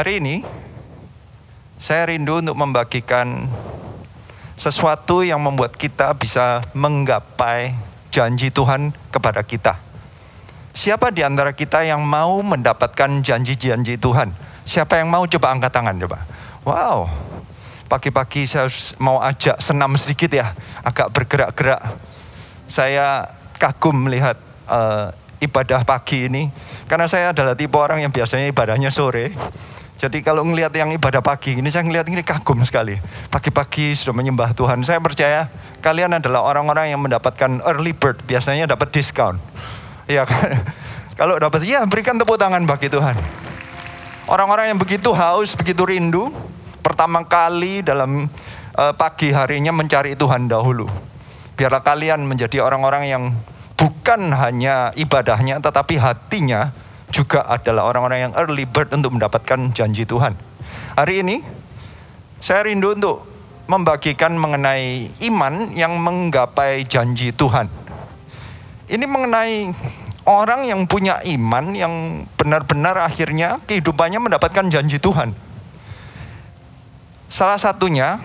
Hari ini, saya rindu untuk membagikan sesuatu yang membuat kita bisa menggapai janji Tuhan kepada kita. Siapa di antara kita yang mau mendapatkan janji-janji Tuhan? Siapa yang mau? Coba angkat tangan coba. Wow, pagi-pagi saya mau ajak senam sedikit ya, agak bergerak-gerak. Saya kagum melihat ibadah pagi ini, karena saya adalah tipe orang yang biasanya ibadahnya sore. Jadi kalau ngelihat yang ibadah pagi ini, saya ngelihat ini kagum sekali. Pagi-pagi sudah menyembah Tuhan. Saya percaya kalian adalah orang-orang yang mendapatkan early bird, biasanya dapat diskon. Ya kan? Kalau dapat, ya berikan tepuk tangan bagi Tuhan. Orang-orang yang begitu haus, begitu rindu, pertama kali dalam pagi harinya mencari Tuhan dahulu. Biarlah kalian menjadi orang-orang yang bukan hanya ibadahnya, tetapi hatinya juga adalah orang-orang yang early bird untuk mendapatkan janji Tuhan. Hari ini, saya rindu untuk membagikan mengenai iman yang menggapai janji Tuhan. Ini mengenai orang yang punya iman yang benar-benar akhirnya kehidupannya mendapatkan janji Tuhan. Salah satunya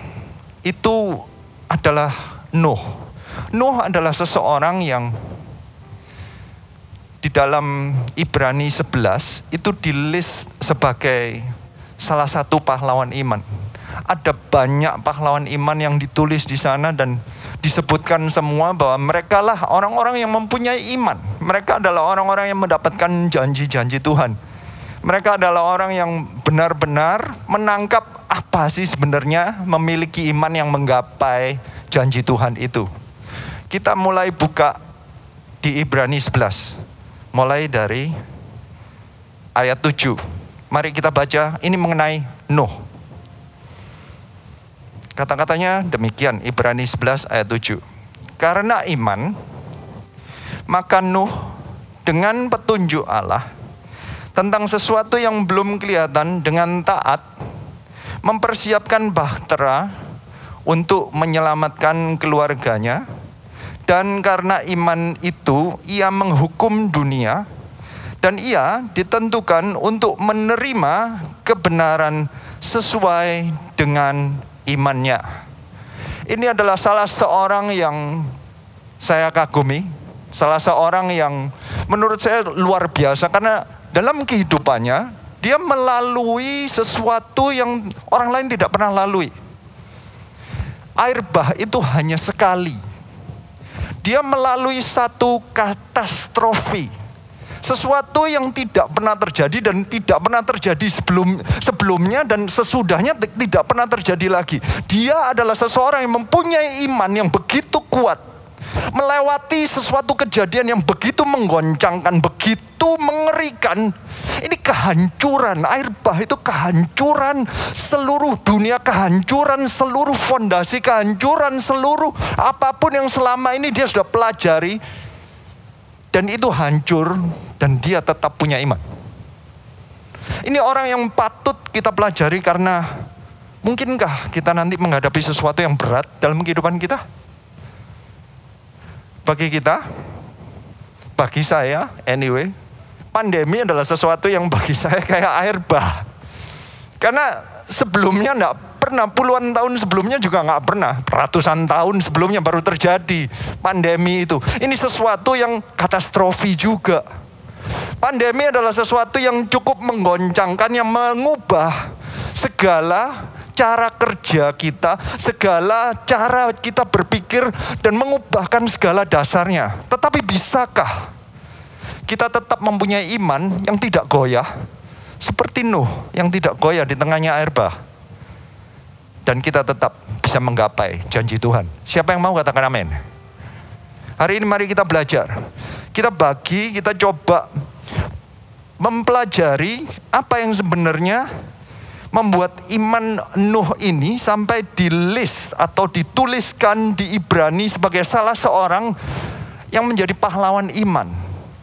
itu adalah Nuh. Nuh adalah seseorang yang di dalam Ibrani 11 itu di-list sebagai salah satu pahlawan iman. Ada banyak pahlawan iman yang ditulis di sana dan disebutkan semua bahwa mereka lah orang-orang yang mempunyai iman. Mereka adalah orang-orang yang mendapatkan janji-janji Tuhan. Mereka adalah orang yang benar-benar menangkap apa sih sebenarnya memiliki iman yang menggapai janji Tuhan itu. Kita mulai buka di Ibrani 11. Mulai dari ayat 7. Mari kita baca, ini mengenai Nuh. Kata-katanya demikian, Ibrani 11 ayat 7. Karena iman, maka Nuh dengan petunjuk Allah tentang sesuatu yang belum kelihatan dengan taat mempersiapkan bahtera untuk menyelamatkan keluarganya. Dan karena iman itu ia menghukum dunia dan ia ditentukan untuk menerima kebenaran sesuai dengan imannya. Ini adalah salah seorang yang saya kagumi, salah seorang yang menurut saya luar biasa karena dalam kehidupannya dia melalui sesuatu yang orang lain tidak pernah lalui. Air bah itu hanya sekali. Dia melalui satu katastrofi. Sesuatu yang tidak pernah terjadi dan tidak pernah terjadi sebelumnya dan sesudahnya tidak pernah terjadi lagi. Dia adalah seseorang yang mempunyai iman yang begitu kuat. Melewati sesuatu kejadian yang begitu menggoncangkan, begitu mengerikan. Ini kehancuran, air bah itu kehancuran seluruh dunia, kehancuran seluruh fondasi, kehancuran seluruh apapun yang selama ini dia sudah pelajari. Dan itu hancur dan dia tetap punya iman. Ini orang yang patut kita pelajari karena mungkinkah kita nanti menghadapi sesuatu yang berat dalam kehidupan kita? Bagi kita, bagi saya, anyway, pandemi adalah sesuatu yang bagi saya kayak air bah. Karena sebelumnya enggak pernah, puluhan tahun sebelumnya juga enggak pernah. Ratusan tahun sebelumnya baru terjadi pandemi itu. Ini sesuatu yang katastrofi juga. Pandemi adalah sesuatu yang cukup menggoncangkan, yang mengubah segala cara kerja kita, segala cara kita berpikir dan mengubahkan segala dasarnya. Tetapi bisakah kita tetap mempunyai iman yang tidak goyah seperti Nuh yang tidak goyah di tengahnya air bah, dan kita tetap bisa menggapai janji Tuhan? Siapa yang mau katakan amin? Hari ini mari kita belajar. Kita coba mempelajari apa yang sebenarnya membuat iman Nuh ini sampai di list atau dituliskan di Ibrani sebagai salah seorang yang menjadi pahlawan iman.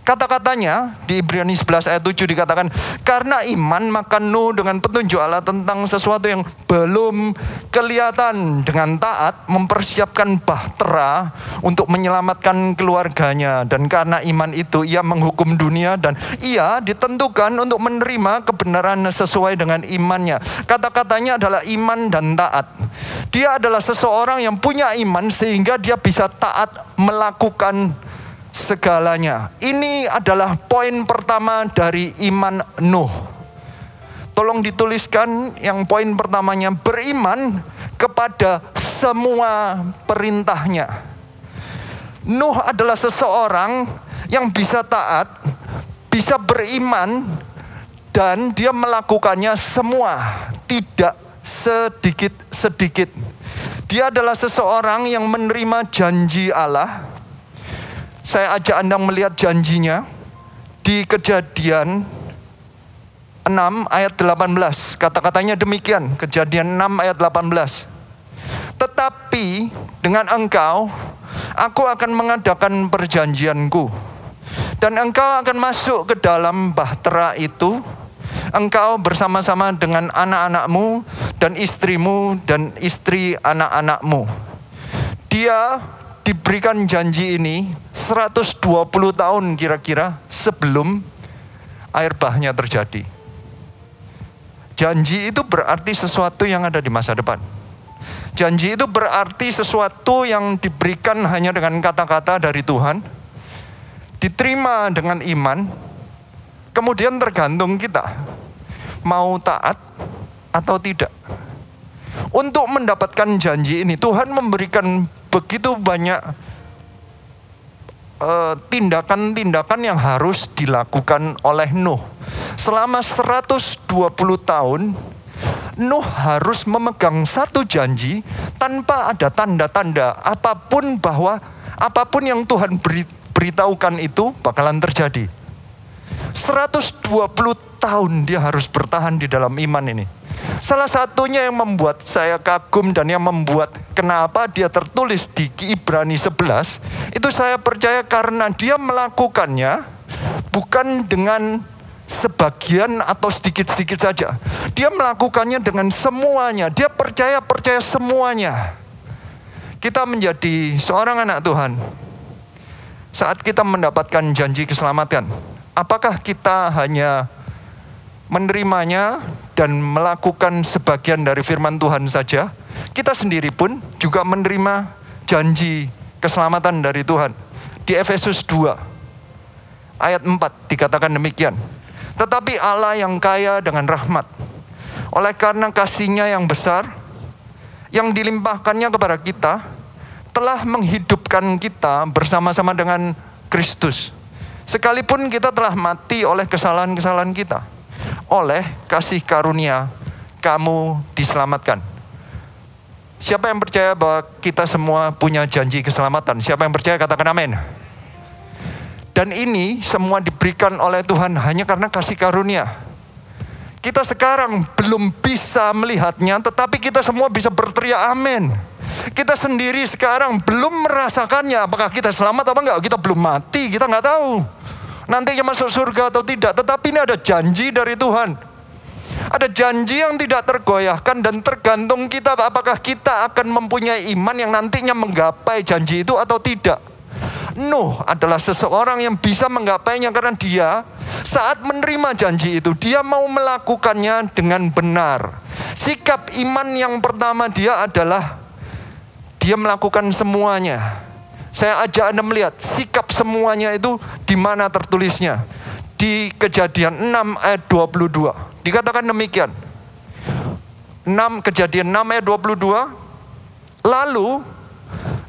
Kata-katanya di Ibrani 11 ayat 7 dikatakan, karena iman maka Nuh dengan petunjuk Allah tentang sesuatu yang belum kelihatan, dengan taat mempersiapkan bahtera untuk menyelamatkan keluarganya. Dan karena iman itu ia menghukum dunia dan ia ditentukan untuk menerima kebenaran sesuai dengan imannya. Kata-katanya adalah iman dan taat. Dia adalah seseorang yang punya iman sehingga dia bisa taat melakukan segalanya. Ini adalah poin pertama dari iman Nuh. Tolong dituliskan yang poin pertamanya, beriman kepada semua perintahnya. Nuh adalah seseorang yang bisa taat, bisa beriman, dan dia melakukannya semua, tidak sedikit-sedikit. Dia adalah seseorang yang menerima janji Allah. Saya ajak Anda melihat janjinya di Kejadian 6 ayat 18. Kata-katanya demikian, Kejadian 6 ayat 18. Tetapi dengan engkau, aku akan mengadakan perjanjianku. Dan engkau akan masuk ke dalam bahtera itu. Engkau bersama-sama dengan anak-anakmu dan istrimu dan istri anak-anakmu. Dia diberikan janji ini 120 tahun kira-kira sebelum air bahnya terjadi. Janji itu berarti sesuatu yang ada di masa depan. Janji itu berarti sesuatu yang diberikan hanya dengan kata-kata dari Tuhan, diterima dengan iman, kemudian tergantung kita mau taat atau tidak. Untuk mendapatkan janji ini, Tuhan memberikan begitu banyak tindakan-tindakan yang harus dilakukan oleh Nuh. Selama 120 tahun, Nuh harus memegang satu janji tanpa ada tanda-tanda apapun bahwa apapun yang Tuhan beritahukan itu bakalan terjadi. 120 tahun dia harus bertahan di dalam iman ini. Salah satunya yang membuat saya kagum dan yang membuat kenapa dia tertulis di Ibrani 11, itu saya percaya karena dia melakukannya bukan dengan sebagian atau sedikit-sedikit saja. Dia melakukannya dengan semuanya. Dia percaya semuanya. Kita menjadi seorang anak Tuhan. Saat kita mendapatkan janji keselamatan, apakah kita hanya menerimanya dan melakukan sebagian dari firman Tuhan saja? Kita sendiri pun juga menerima janji keselamatan dari Tuhan. Di Efesus 2 ayat 4 dikatakan demikian. Tetapi Allah yang kaya dengan rahmat, oleh karena kasih-Nya yang besar, yang dilimpahkannya kepada kita, telah menghidupkan kita bersama-sama dengan Kristus. Sekalipun kita telah mati oleh kesalahan-kesalahan kita, oleh kasih karunia kamu diselamatkan. Siapa yang percaya bahwa kita semua punya janji keselamatan? Siapa yang percaya katakan amin. Dan ini semua diberikan oleh Tuhan hanya karena kasih karunia. Kita sekarang belum bisa melihatnya, tetapi kita semua bisa berteriak amin. Kita sendiri sekarang belum merasakannya. Apakah kita selamat apa enggak? Kita belum mati, kita enggak tahu nantinya masuk surga atau tidak. Tetapi ini ada janji dari Tuhan. Ada janji yang tidak tergoyahkan dan tergantung kita apakah kita akan mempunyai iman yang nantinya menggapai janji itu atau tidak. Nuh adalah seseorang yang bisa menggapainya karena dia saat menerima janji itu, dia mau melakukannya dengan benar. Sikap iman yang pertama dia adalah dia melakukan semuanya. Saya ajak Anda melihat sikap semuanya itu di mana tertulisnya. Di Kejadian 6 ayat 22. Dikatakan demikian. Kejadian 6 ayat 22. Lalu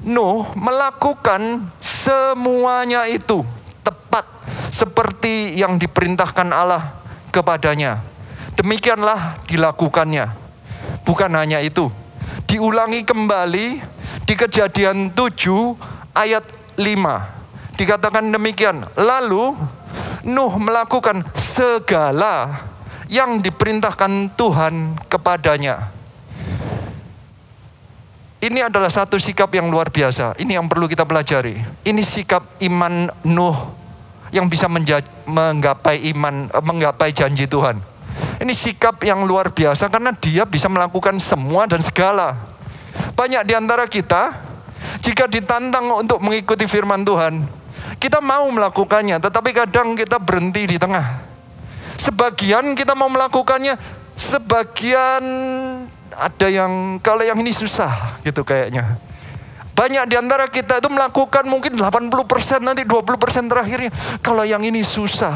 Nuh melakukan semuanya itu tepat seperti yang diperintahkan Allah kepadanya. Demikianlah dilakukannya. Bukan hanya itu. Diulangi kembali di Kejadian 7 ayat 5. Dikatakan demikian. Lalu Nuh melakukan segala yang diperintahkan Tuhan kepadanya. Ini adalah satu sikap yang luar biasa. Ini yang perlu kita pelajari. Ini sikap iman Nuh yang bisa menggapai janji Tuhan. Ini sikap yang luar biasa karena dia bisa melakukan semua dan segala. Banyak di antara kita, jika ditantang untuk mengikuti firman Tuhan, kita mau melakukannya, tetapi kadang kita berhenti di tengah. Sebagian kita mau melakukannya, sebagian ada yang, kalau yang ini susah gitu kayaknya. Banyak di antara kita itu melakukan mungkin 80%, nanti 20% terakhirnya. Kalau yang ini susah.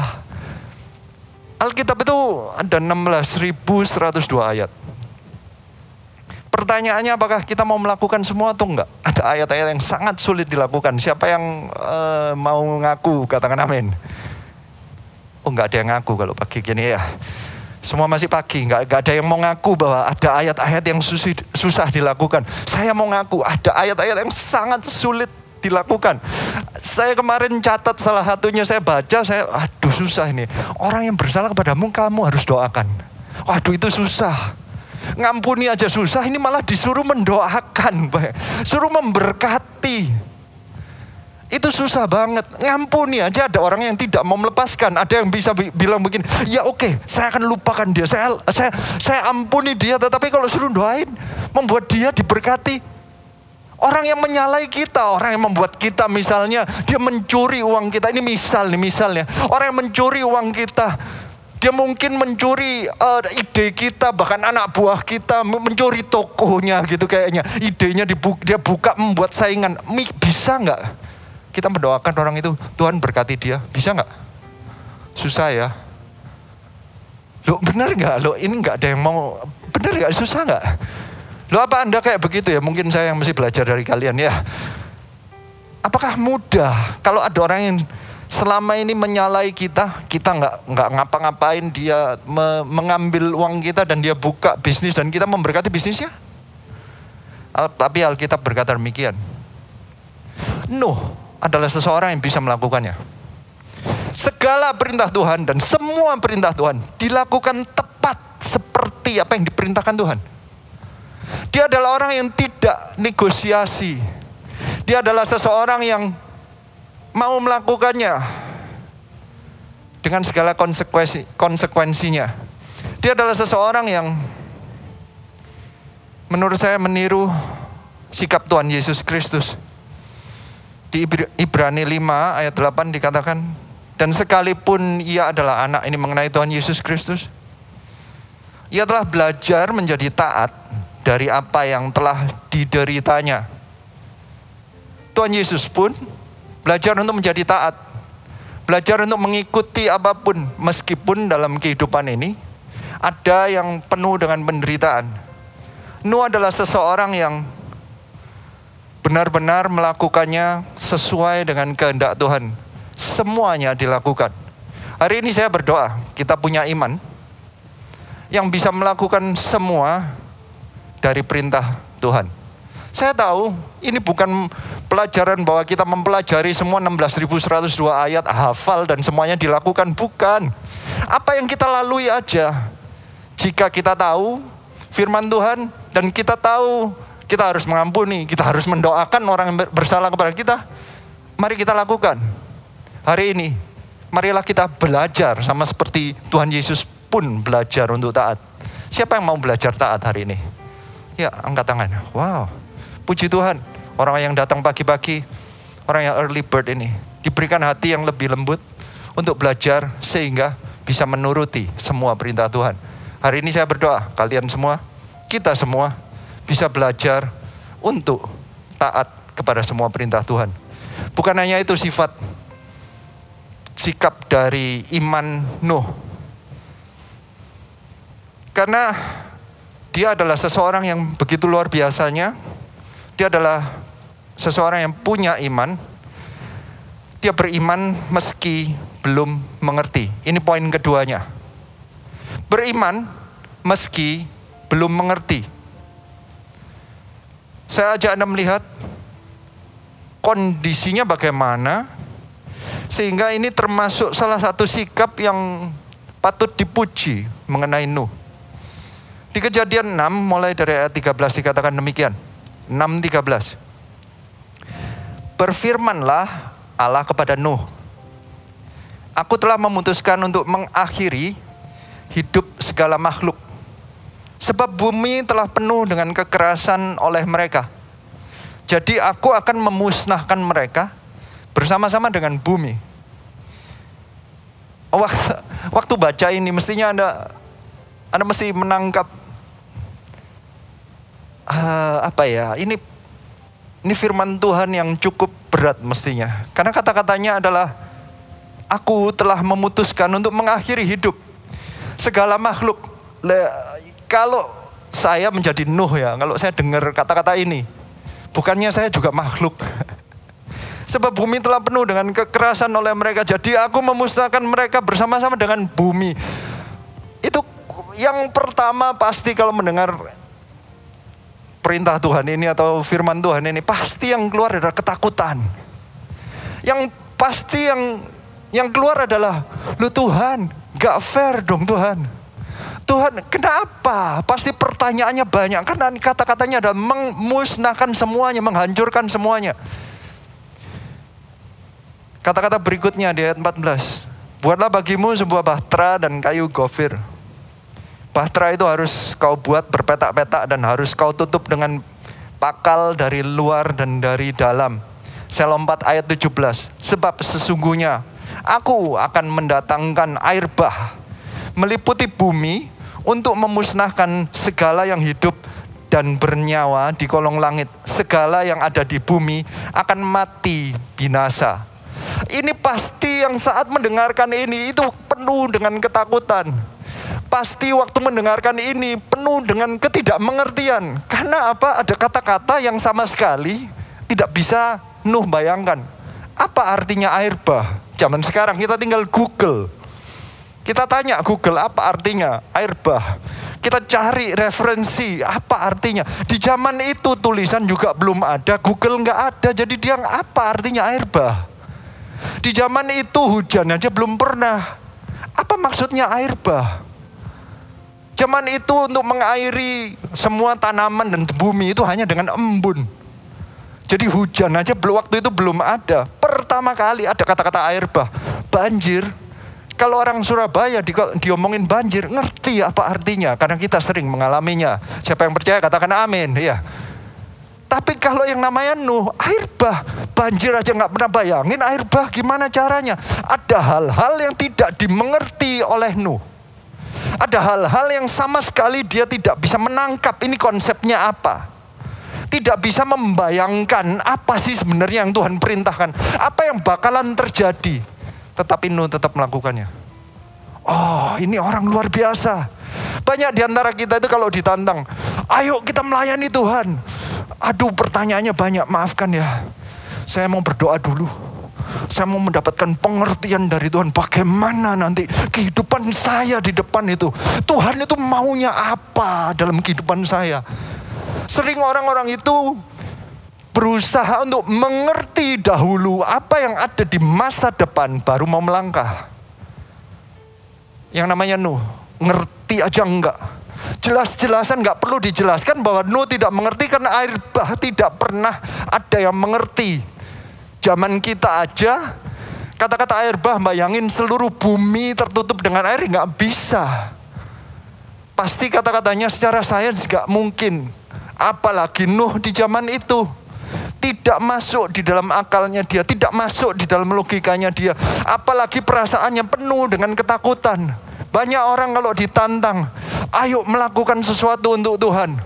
Alkitab itu ada 16.102 ayat. Pertanyaannya apakah kita mau melakukan semua atau enggak? Ada ayat-ayat yang sangat sulit dilakukan. Siapa yang mau ngaku, katakan amin. Oh, enggak ada yang ngaku kalau pagi gini ya. Semua masih pagi, nggak ada yang mau ngaku bahwa ada ayat-ayat yang susah dilakukan. Saya mau ngaku, ada ayat-ayat yang sangat sulit dilakukan. Saya kemarin catat salah satunya, saya baca, aduh susah ini. Orang yang bersalah kepadamu, kamu harus doakan. Waduh itu susah. Ngampuni aja susah, ini malah disuruh mendoakan. Suruh memberkati. Itu susah banget. Ngampuni aja ada orang yang tidak mau melepaskan. Ada yang bisa bilang begini, ya oke, saya akan lupakan dia. Saya ampuni dia. Tetapi kalau suruh doain, membuat dia diberkati. Orang yang menyalahi kita, orang yang membuat kita misalnya, dia mencuri uang kita. Ini misalnya. Orang yang mencuri uang kita. Dia mungkin mencuri ide kita, bahkan anak buah kita, mencuri tokonya gitu kayaknya. Idenya dia buka membuat saingan. Bisa nggak? Kita mendoakan orang itu, Tuhan berkati dia. Bisa nggak? Susah ya. Loh benar nggak? Loh ini nggak ada yang mau. Benar nggak? Susah nggak? Loh apa Anda kayak begitu ya? Mungkin saya yang mesti belajar dari kalian ya. Apakah mudah kalau ada orang yang selama ini menyalahi kita nggak ngapa-ngapain, dia mengambil uang kita dan dia buka bisnis dan kita memberkati bisnisnya? Tapi Alkitab berkata demikian. Nuh adalah seseorang yang bisa melakukannya. Segala perintah Tuhan dan semua perintah Tuhan dilakukan tepat seperti apa yang diperintahkan Tuhan. Dia adalah orang yang tidak negosiasi. Dia adalah seseorang yang mau melakukannya dengan segala konsekuensinya. Dia adalah seseorang yang menurut saya meniru sikap Tuhan Yesus Kristus. Di Ibrani 5 ayat 8 dikatakan, dan sekalipun ia adalah anak, ini mengenai Tuhan Yesus Kristus, ia telah belajar menjadi taat dari apa yang telah dideritanya. Tuhan Yesus pun belajar untuk menjadi taat, belajar untuk mengikuti apapun, meskipun dalam kehidupan ini ada yang penuh dengan penderitaan. Nuh adalah seseorang yang benar-benar melakukannya sesuai dengan kehendak Tuhan. Semuanya dilakukan. Hari ini saya berdoa, kita punya iman yang bisa melakukan semua dari perintah Tuhan. Saya tahu ini bukan pelajaran bahwa kita mempelajari semua 16.102 ayat, hafal dan semuanya dilakukan. Bukan. Apa yang kita lalui aja. Jika kita tahu firman Tuhan dan kita tahu kita harus mengampuni, kita harus mendoakan orang yang bersalah kepada kita. Mari kita lakukan. Hari ini, marilah kita belajar sama seperti Tuhan Yesus pun belajar untuk taat. Siapa yang mau belajar taat hari ini? Ya, angkat tangan. Wow, puji Tuhan. Orang yang datang pagi-pagi, orang yang early bird ini, diberikan hati yang lebih lembut untuk belajar sehingga bisa menuruti semua perintah Tuhan. Hari ini saya berdoa, kalian semua, kita semua, bisa belajar untuk taat kepada semua perintah Tuhan. Bukan hanya itu sikap dari iman Nuh. Karena dia adalah seseorang yang begitu luar biasanya. Dia adalah seseorang yang punya iman. Dia beriman meski belum mengerti. Ini poin keduanya. Beriman meski belum mengerti. Saya ajak Anda melihat kondisinya bagaimana, sehingga ini termasuk salah satu sikap yang patut dipuji mengenai Nuh. Di Kejadian 6 mulai dari ayat 13 dikatakan demikian. 6:13. Berfirmanlah Allah kepada Nuh, Aku telah memutuskan untuk mengakhiri hidup segala makhluk. Sebab bumi telah penuh dengan kekerasan oleh mereka. Jadi aku akan memusnahkan mereka bersama-sama dengan bumi. Waktu baca ini mestinya Anda mesti menangkap ini firman Tuhan yang cukup berat mestinya. Karena kata-katanya adalah aku telah memutuskan untuk mengakhiri hidup segala makhluk. Kalau saya menjadi Nuh ya, kalau saya dengar kata-kata ini, bukannya saya juga makhluk. Sebab bumi telah penuh dengan kekerasan oleh mereka. Jadi aku memusnahkan mereka bersama-sama dengan bumi. Itu yang pertama pasti kalau mendengar perintah Tuhan ini atau firman Tuhan ini, pasti yang keluar adalah ketakutan. Yang pasti yang keluar adalah, lu Tuhan, gak fair dong Tuhan. Tuhan, kenapa? Pasti pertanyaannya banyak. Karena kata-katanya adalah memusnahkan semuanya, menghancurkan semuanya. Kata-kata berikutnya di ayat 14. Buatlah bagimu sebuah bahtera dan kayu gofir. Bahtera itu harus kau buat berpetak-petak dan harus kau tutup dengan pakal dari luar dan dari dalam. Saya lompat ayat 17. Sebab sesungguhnya aku akan mendatangkan air bah meliputi bumi untuk memusnahkan segala yang hidup dan bernyawa di kolong langit. Segala yang ada di bumi akan mati binasa. Ini pasti yang saat mendengarkan ini itu penuh dengan ketakutan. Pasti waktu mendengarkan ini penuh dengan ketidakmengertian. Karena apa? Ada kata-kata yang sama sekali tidak bisa Nuh bayangkan. Apa artinya air bah? Zaman sekarang kita tinggal Google. Kita tanya Google apa artinya air bah. Kita cari referensi apa artinya. Di zaman itu tulisan juga belum ada, Google nggak ada. Jadi dia apa artinya air bah? Di zaman itu hujan aja belum pernah. Apa maksudnya air bah? Zaman itu untuk mengairi semua tanaman dan bumi itu hanya dengan embun. Jadi hujan aja waktu itu belum ada. Pertama kali ada kata-kata air bah. Banjir. Kalau orang Surabaya diomongin banjir, ngerti apa artinya. Karena kita sering mengalaminya. Siapa yang percaya katakan amin. Ya. Tapi kalau yang namanya Nuh, air bah, banjir aja nggak pernah bayangin air bah gimana caranya. Ada hal-hal yang tidak dimengerti oleh Nuh. Ada hal-hal yang sama sekali dia tidak bisa menangkap ini konsepnya apa. Tidak bisa membayangkan apa sih sebenarnya yang Tuhan perintahkan. Apa yang bakalan terjadi. Tetapi Nuh tetap melakukannya. Oh, ini orang luar biasa. Banyak di antara kita itu kalau ditantang, ayo kita melayani Tuhan. Aduh, pertanyaannya banyak, maafkan ya. Saya mau berdoa dulu. Saya mau mendapatkan pengertian dari Tuhan. Bagaimana nanti kehidupan saya di depan itu. Tuhan itu maunya apa dalam kehidupan saya. Sering orang-orang itu berusaha untuk mengerti dahulu apa yang ada di masa depan baru mau melangkah. Yang namanya Nuh, ngerti aja enggak. Jelas-jelasan nggak perlu dijelaskan bahwa Nuh tidak mengerti karena air bah tidak pernah ada yang mengerti. Zaman kita aja kata-kata air bah bayangin seluruh bumi tertutup dengan air nggak bisa. Pasti kata-katanya secara sains nggak mungkin. Apalagi Nuh di zaman itu tidak masuk di dalam akalnya dia, tidak masuk di dalam logikanya dia. Apalagi perasaannya penuh dengan ketakutan. Banyak orang kalau ditantang, ayo melakukan sesuatu untuk Tuhan.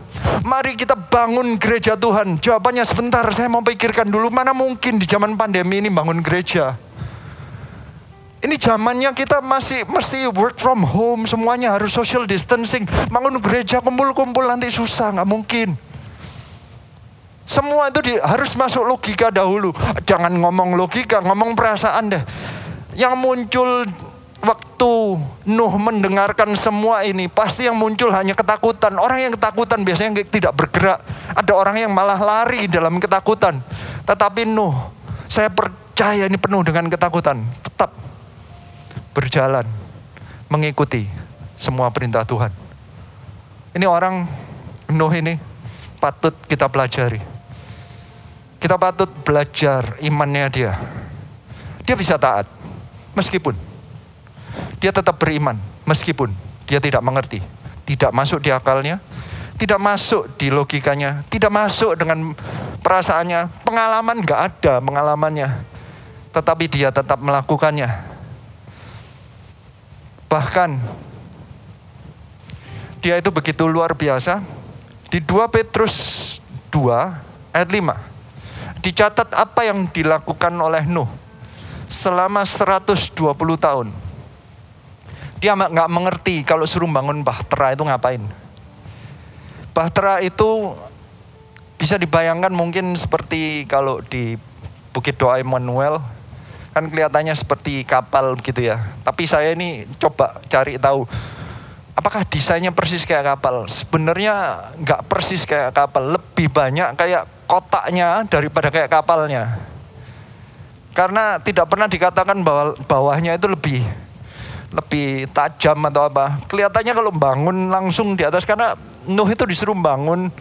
Mari kita bangun gereja Tuhan. Jawabannya sebentar, saya mau pikirkan dulu. Mana mungkin di zaman pandemi ini bangun gereja. Ini zamannya kita masih mesti work from home. Semuanya harus social distancing. Bangun gereja kumpul-kumpul nanti susah, nggak mungkin. Semua itu harus masuk logika dahulu. Jangan ngomong logika, ngomong perasaan deh. Yang muncul waktu Nuh mendengarkan semua ini, pasti yang muncul hanya ketakutan. Orang yang ketakutan biasanya tidak bergerak. Ada orang yang malah lari dalam ketakutan. Tetapi Nuh, saya percaya ini penuh dengan ketakutan. Tetap berjalan, mengikuti semua perintah Tuhan. Ini orang Nuh ini patut kita pelajari. Kita patut belajar imannya dia. Dia bisa taat, meskipun dia tetap beriman. Meskipun dia tidak mengerti, tidak masuk di akalnya, tidak masuk di logikanya, tidak masuk dengan perasaannya. Pengalaman gak ada pengalamannya. Tetapi dia tetap melakukannya. Bahkan dia itu begitu luar biasa. Di 2 Petrus 2 ayat 5 dicatat apa yang dilakukan oleh Nuh selama 120 tahun. Dia gak mengerti kalau suruh bangun bahtera itu ngapain. Bahtera itu bisa dibayangkan mungkin seperti kalau di Bukit Doa Immanuel, kan kelihatannya seperti kapal gitu ya. Tapi saya ini coba cari tahu, apakah desainnya persis kayak kapal? Sebenarnya nggak persis kayak kapal, lebih banyak kayak kotaknya daripada kayak kapalnya. Karena tidak pernah dikatakan bahwa bawahnya itu lebih tajam atau apa. Kelihatannya kalau bangun langsung di atas, karena Nuh itu disuruh bangun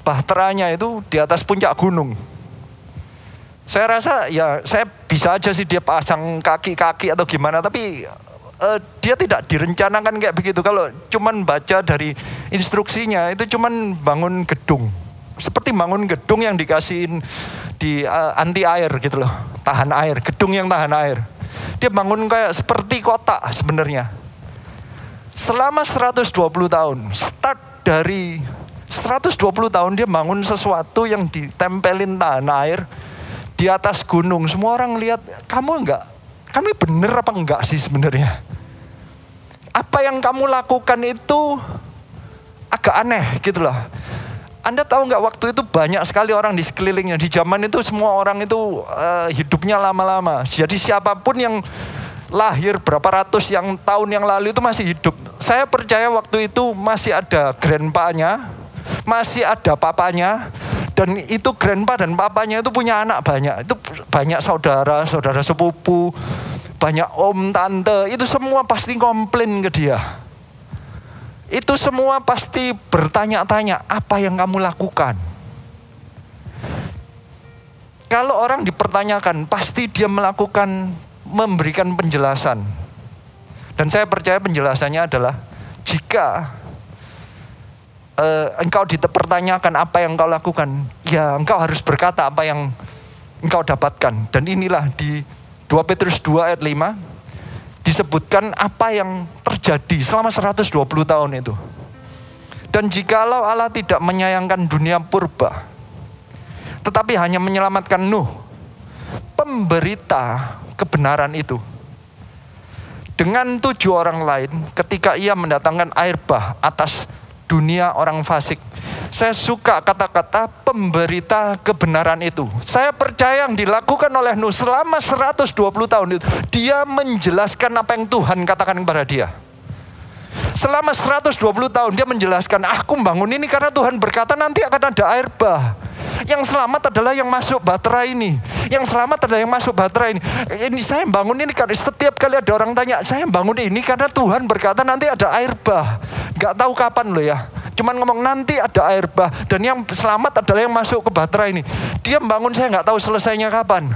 bahteranya itu di atas puncak gunung. Saya rasa ya saya bisa aja sih dia pasang kaki-kaki atau gimana, tapi dia tidak direncanakan kayak begitu. Kalau cuman baca dari instruksinya itu cuman bangun gedung. Seperti bangun gedung yang dikasihin di anti air gitu loh, tahan air, gedung yang tahan air. Dia bangun kayak seperti kotak sebenarnya. Selama 120 tahun, start dari 120 tahun dia bangun sesuatu yang ditempelin tahan air di atas gunung. Semua orang lihat, kamu bener apa enggak sih sebenarnya? Apa yang kamu lakukan itu agak aneh gitu loh. Anda tahu nggak, waktu itu banyak sekali orang di sekelilingnya. Di zaman itu semua orang itu hidupnya lama-lama. Jadi siapapun yang lahir berapa ratus tahun yang lalu itu masih hidup. Saya percaya waktu itu masih ada grandpa-nya, masih ada papanya. Dan itu grandpa dan papanya itu punya anak banyak. Itu banyak saudara sepupu, banyak om, tante. Itu semua pasti komplain ke dia. Itu semua pasti bertanya-tanya, apa yang kamu lakukan? Kalau orang dipertanyakan, pasti dia memberikan penjelasan. Dan saya percaya penjelasannya adalah, jika engkau dipertanyakan apa yang engkau lakukan, ya engkau harus berkata apa yang engkau dapatkan. Dan inilah di 2 Petrus 2 ayat 5 disebutkan apa yang terjadi selama 120 tahun itu. Dan jikalau Allah tidak menyayangkan dunia purba, tetapi hanya menyelamatkan Nuh, pemberita kebenaran itu, dengan 7 orang lain, ketika ia mendatangkan air bah atas dunia orang fasik. Saya suka kata-kata pemberita kebenaran itu. Saya percaya yang dilakukan oleh Nuh selama 120 tahun itu, dia menjelaskan apa yang Tuhan katakan kepada dia. Selama 120 tahun dia menjelaskan, aku bangun ini karena Tuhan berkata nanti akan ada air bah. Yang selamat adalah yang masuk bahtera ini. Yang selamat adalah yang masuk bahtera ini. Ini saya bangun ini karena setiap kali ada orang tanya, saya bangun ini karena Tuhan berkata nanti ada air bah. Gak tahu kapan loh ya. Cuman ngomong nanti ada air bah. Dan yang selamat adalah yang masuk ke bahtera ini. Dia bangun, saya gak tahu selesainya kapan.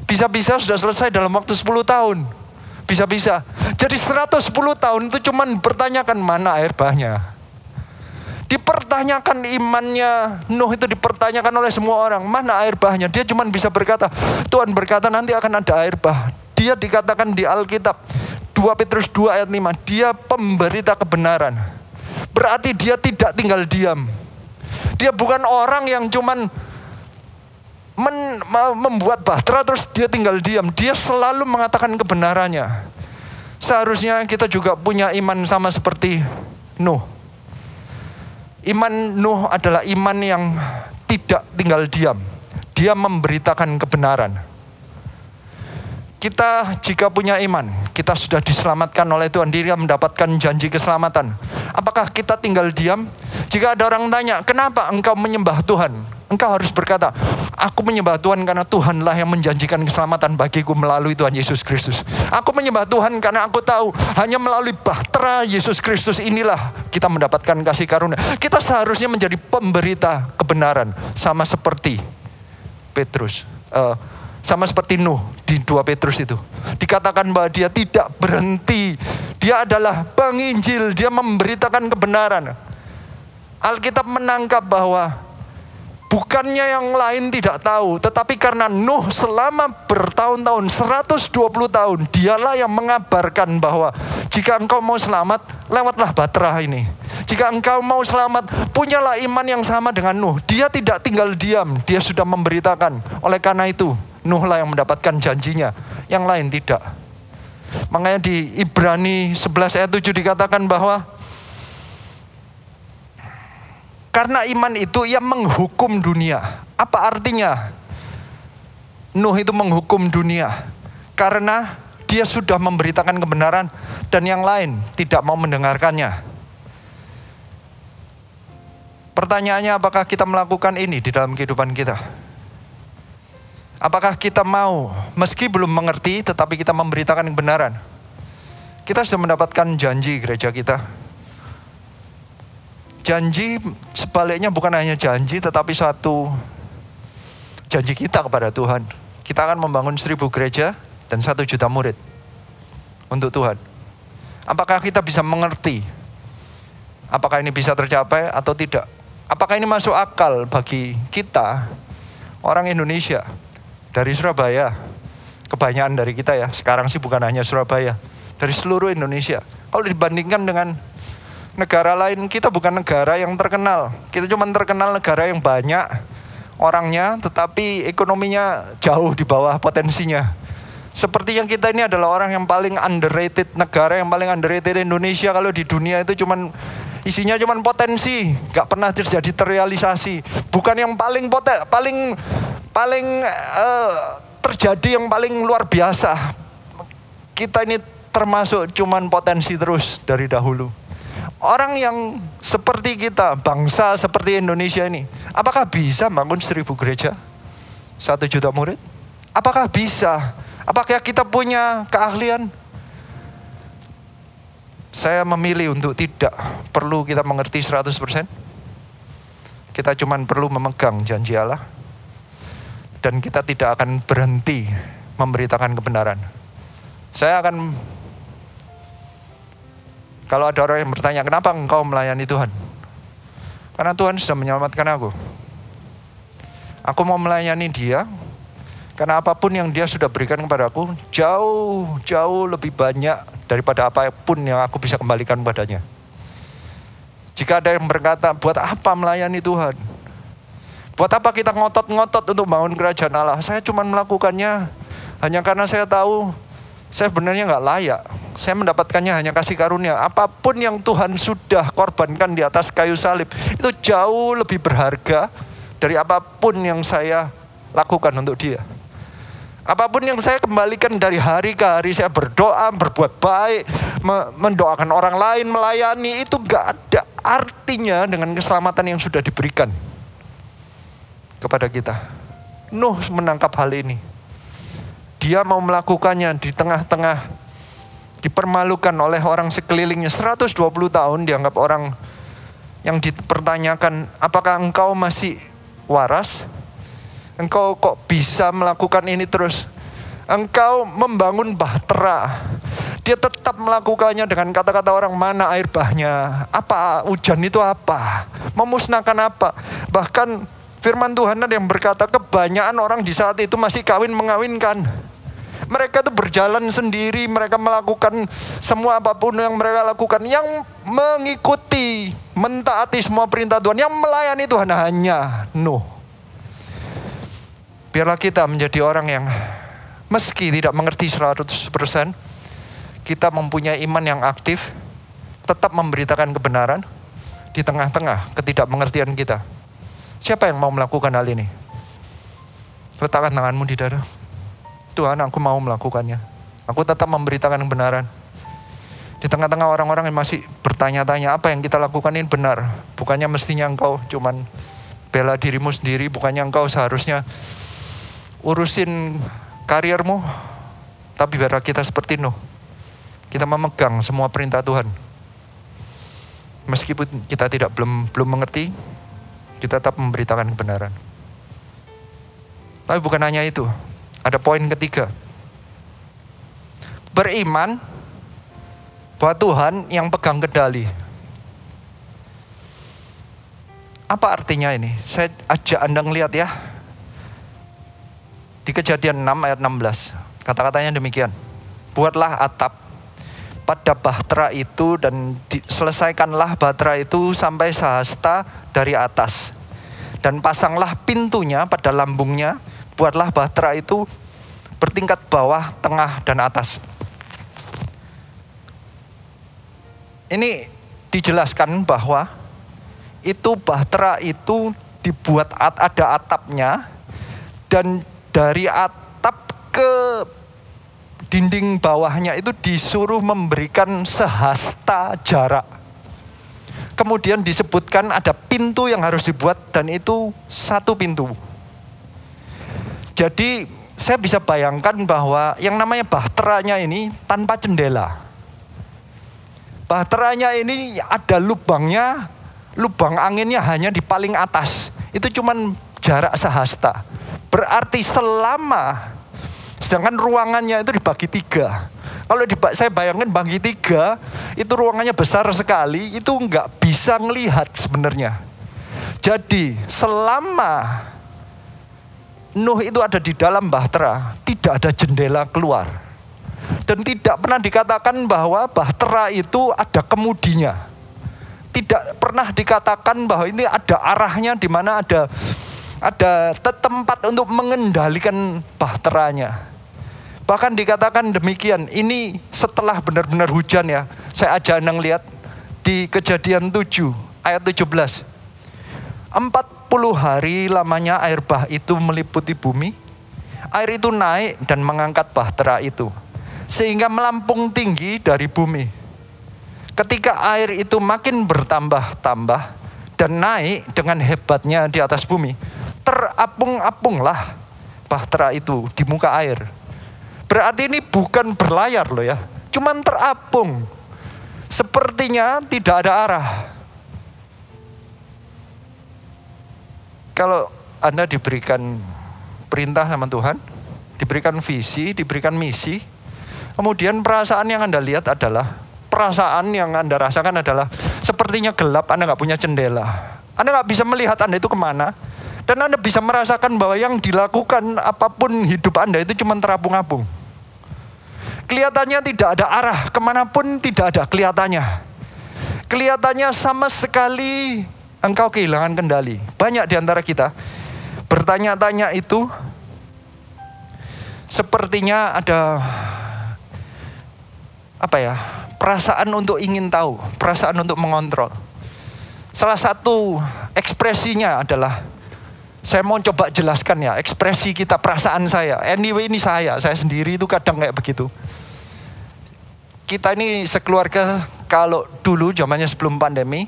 Bisa-bisa sudah selesai dalam waktu 10 tahun. Bisa-bisa. Jadi 110 tahun itu cuman bertanyakan mana air bahnya. Dipertanyakan imannya Nuh itu, dipertanyakan oleh semua orang, mana air bahnya. Dia cuma bisa berkata, Tuhan berkata nanti akan ada air bah. Dia dikatakan di Alkitab 2 Petrus 2 ayat 5, dia pemberita kebenaran. Berarti dia tidak tinggal diam. Dia bukan orang yang cuman membuat bahtera terus dia tinggal diam. Dia selalu mengatakan kebenarannya. Seharusnya kita juga punya iman sama seperti Nuh. Iman Nuh adalah iman yang tidak tinggal diam. Dia memberitakan kebenaran. Kita jika punya iman, kita sudah diselamatkan oleh Tuhan, dia mendapatkan janji keselamatan. Apakah kita tinggal diam? Jika ada orang tanya, kenapa engkau menyembah Tuhan? Engkau harus berkata, aku menyembah Tuhan karena Tuhanlah yang menjanjikan keselamatan bagiku melalui Tuhan Yesus Kristus. Aku menyembah Tuhan karena aku tahu hanya melalui bahtera Yesus Kristus inilah kita mendapatkan kasih karunia. Kita seharusnya menjadi pemberita kebenaran, sama seperti Petrus, sama seperti Nuh di 2 Petrus itu. Dikatakan bahwa dia tidak berhenti Dia adalah penginjil, dia memberitakan kebenaran. Alkitab menangkap bahwa bukannya yang lain tidak tahu, tetapi karena Nuh selama bertahun-tahun, 120 tahun, dialah yang mengabarkan bahwa jika engkau mau selamat, lewatlah Batrah ini. Jika engkau mau selamat, punyalah iman yang sama dengan Nuh. Dia tidak tinggal diam, dia sudah memberitakan. Oleh karena itu, Nuh lah yang mendapatkan janjinya, yang lain tidak. Makanya di Ibrani 11 ayat 7 dikatakan bahwa karena iman itu ia menghukum dunia. Apa artinya Nuh itu menghukum dunia? Karena dia sudah memberitakan kebenaran dan yang lain tidak mau mendengarkannya. Pertanyaannya, apakah kita melakukan ini di dalam kehidupan kita? Apakah kita mau, meski belum mengerti, tetapi kita memberitakan kebenaran? Kita sudah mendapatkan janji gereja kita. Janji sebaliknya bukan hanya janji, tetapi suatu janji kita kepada Tuhan. Kita akan membangun 1000 gereja dan 1 juta murid untuk Tuhan. Apakah kita bisa mengerti? Apakah ini bisa tercapai atau tidak? Apakah ini masuk akal bagi kita, orang Indonesia, dari Surabaya? Kebanyakan dari kita ya, sekarang sih bukan hanya Surabaya, dari seluruh Indonesia. Kalau dibandingkan dengan negara lain, kita bukan negara yang terkenal. Kita cuma terkenal negara yang banyak orangnya, tetapi ekonominya jauh di bawah potensinya. Seperti yang kita ini adalah orang yang paling underrated, negara yang paling underrated Indonesia. Kalau di dunia itu isinya cuman potensi, gak pernah terjadi terrealisasi. Bukan yang paling terjadi yang paling luar biasa. Kita ini termasuk cuman potensi terus dari dahulu. Orang yang seperti kita, bangsa seperti Indonesia ini, apakah bisa bangun 1000 gereja? 1 juta murid? Apakah bisa? Apakah kita punya keahlian? Saya memilih untuk tidak perlu kita mengerti 100%. Kita cuma perlu memegang janji Allah. Dan kita tidak akan berhenti memberitakan kebenaran. Kalau ada orang yang bertanya, kenapa engkau melayani Tuhan? Karena Tuhan sudah menyelamatkan aku. Aku mau melayani Dia, karena apapun yang Dia sudah berikan kepada aku, jauh lebih banyak daripada apapun yang aku bisa kembalikan padanya. Jika ada yang berkata, buat apa melayani Tuhan? Buat apa kita ngotot-ngotot untuk bangun kerajaan Allah? Saya cuma melakukannya hanya karena saya tahu saya sebenarnya nggak layak. Saya mendapatkannya hanya kasih karunia. Apapun yang Tuhan sudah korbankan di atas kayu salib, itu jauh lebih berharga dari apapun yang saya lakukan untuk Dia. Apapun yang saya kembalikan dari hari ke hari, saya berdoa, berbuat baik, mendoakan orang lain, melayani, itu nggak ada artinya dengan keselamatan yang sudah diberikan kepada kita. Nuh menangkap hal ini. Dia mau melakukannya di tengah-tengah dipermalukan oleh orang sekelilingnya. 120 tahun dianggap orang yang dipertanyakan, apakah engkau masih waras? Engkau kok bisa melakukan ini terus? Engkau membangun bahtera. Dia tetap melakukannya dengan kata-kata orang, mana air bahnya? Apa hujan itu apa? Memusnahkan apa? Bahkan firman Tuhan ada yang berkata, kebanyakan orang di saat itu masih mengawinkan. Mereka itu berjalan sendiri, mereka melakukan semua apapun yang mereka lakukan, yang mengikuti, mentaati semua perintah Tuhan, yang melayani Tuhan hanya Nuh. Biarlah kita menjadi orang yang meski tidak mengerti 100%, kita mempunyai iman yang aktif, tetap memberitakan kebenaran di tengah-tengah ketidakmengertian kita. Siapa yang mau melakukan hal ini? Letakkan tanganmu di dada. Tuhan, aku mau melakukannya. Aku tetap memberitakan kebenaran. Di tengah-tengah orang-orang yang masih bertanya-tanya, apa yang kita lakukan ini benar. Bukannya mestinya engkau cuman bela dirimu sendiri. Bukannya engkau seharusnya urusin karirmu. Tapi biarlah kita seperti Nuh. Kita memegang semua perintah Tuhan. Meskipun kita belum mengerti, kita tetap memberitakan kebenaran. Tapi bukan hanya itu. Ada poin ketiga. Beriman bahwa Tuhan yang pegang kendali. Apa artinya ini? Saya ajak Anda ngelihat ya. Di Kejadian 6 ayat 16. Kata-katanya demikian. Buatlah atap pada bahtera itu dan selesaikanlah bahtera itu sampai sehasta dari atas. Dan pasanglah pintunya pada lambungnya. Buatlah bahtera itu bertingkat bawah, tengah, dan atas. Ini dijelaskan bahwa itu bahtera itu dibuat ada atapnya, dan dari atap ke dinding bawahnya itu disuruh memberikan sehasta jarak. Kemudian disebutkan ada pintu yang harus dibuat, dan itu satu pintu. Jadi saya bisa bayangkan bahwa yang namanya bahteranya ini tanpa jendela. Bahteranya ini ada lubangnya, lubang anginnya hanya di paling atas. Itu cuman jarak sehasta. Berarti sedangkan ruangannya itu dibagi 3. Kalau saya bayangin bagi 3, itu ruangannya besar sekali, itu nggak bisa ngelihat sebenarnya. Jadi selama Nuh itu ada di dalam bahtera, tidak ada jendela keluar. Dan tidak pernah dikatakan bahwa bahtera itu ada kemudinya. Tidak pernah dikatakan bahwa ini ada arahnya, di mana ada tempat untuk mengendalikan bahteranya. Bahkan dikatakan demikian, ini setelah benar-benar hujan ya. Saya ajak Anda lihat di Kejadian 7 ayat 17. 40 hari lamanya air bah itu meliputi bumi. Air itu naik dan mengangkat bahtera itu, sehingga melampung tinggi dari bumi. Ketika air itu makin bertambah-tambah dan naik dengan hebatnya di atas bumi, terapung-apunglah bahtera itu di muka air. Berarti ini bukan berlayar loh ya, cuman terapung. Sepertinya tidak ada arah. Kalau Anda diberikan perintah sama Tuhan, diberikan visi, diberikan misi, kemudian perasaan yang Anda lihat adalah, perasaan yang Anda rasakan adalah sepertinya gelap, Anda nggak punya jendela. Anda nggak bisa melihat Anda itu kemana. Dan Anda bisa merasakan bahwa yang dilakukan apapun hidup Anda itu cuma terapung-apung. Kelihatannya tidak ada arah, kemanapun tidak ada kelihatannya. Kelihatannya sama sekali engkau kehilangan kendali. Banyak di antara kita bertanya-tanya itu sepertinya ada perasaan untuk ingin tahu, perasaan untuk mengontrol. Salah satu ekspresinya adalah, saya mau coba jelaskan ya, ekspresi kita, perasaan saya. Anyway ini saya sendiri itu kadang kayak begitu. Kita ini sekeluarga, kalau dulu zamannya sebelum pandemi,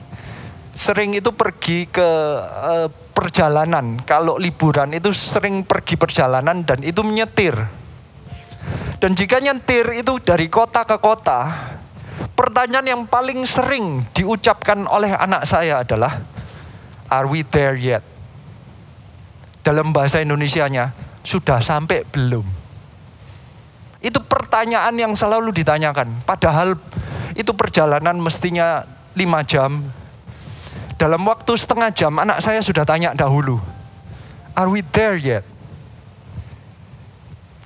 sering itu pergi ke perjalanan. Kalau liburan itu sering pergi perjalanan dan itu menyetir. Dan jika nyetir itu dari kota ke kota, pertanyaan yang paling sering diucapkan oleh anak saya adalah, are we there yet? Dalam bahasa Indonesianya, sudah sampai belum? Itu pertanyaan yang selalu ditanyakan. Padahal itu perjalanan mestinya 5 jam. Dalam waktu setengah jam, anak saya sudah tanya dahulu, are we there yet?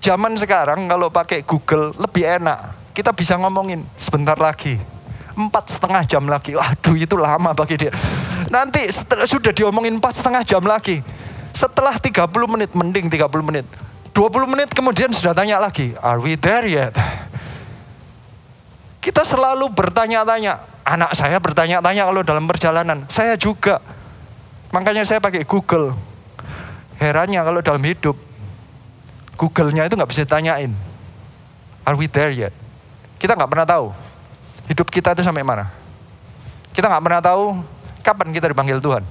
Zaman sekarang kalau pakai Google lebih enak. Kita bisa ngomongin sebentar lagi, 4,5 jam lagi. Waduh, itu lama bagi dia. Nanti sudah diomongin 4,5 jam lagi. Setelah 30 menit, mending 30 menit. 20 menit kemudian sudah tanya lagi, are we there yet? Kita selalu bertanya-tanya. Anak saya bertanya-tanya kalau dalam perjalanan. Saya juga. Makanya saya pakai Google. Herannya kalau dalam hidup, Google-nya itu nggak bisa ditanyain, are we there yet? Kita nggak pernah tahu hidup kita itu sampai mana. Kita nggak pernah tahu kapan kita dipanggil Tuhan.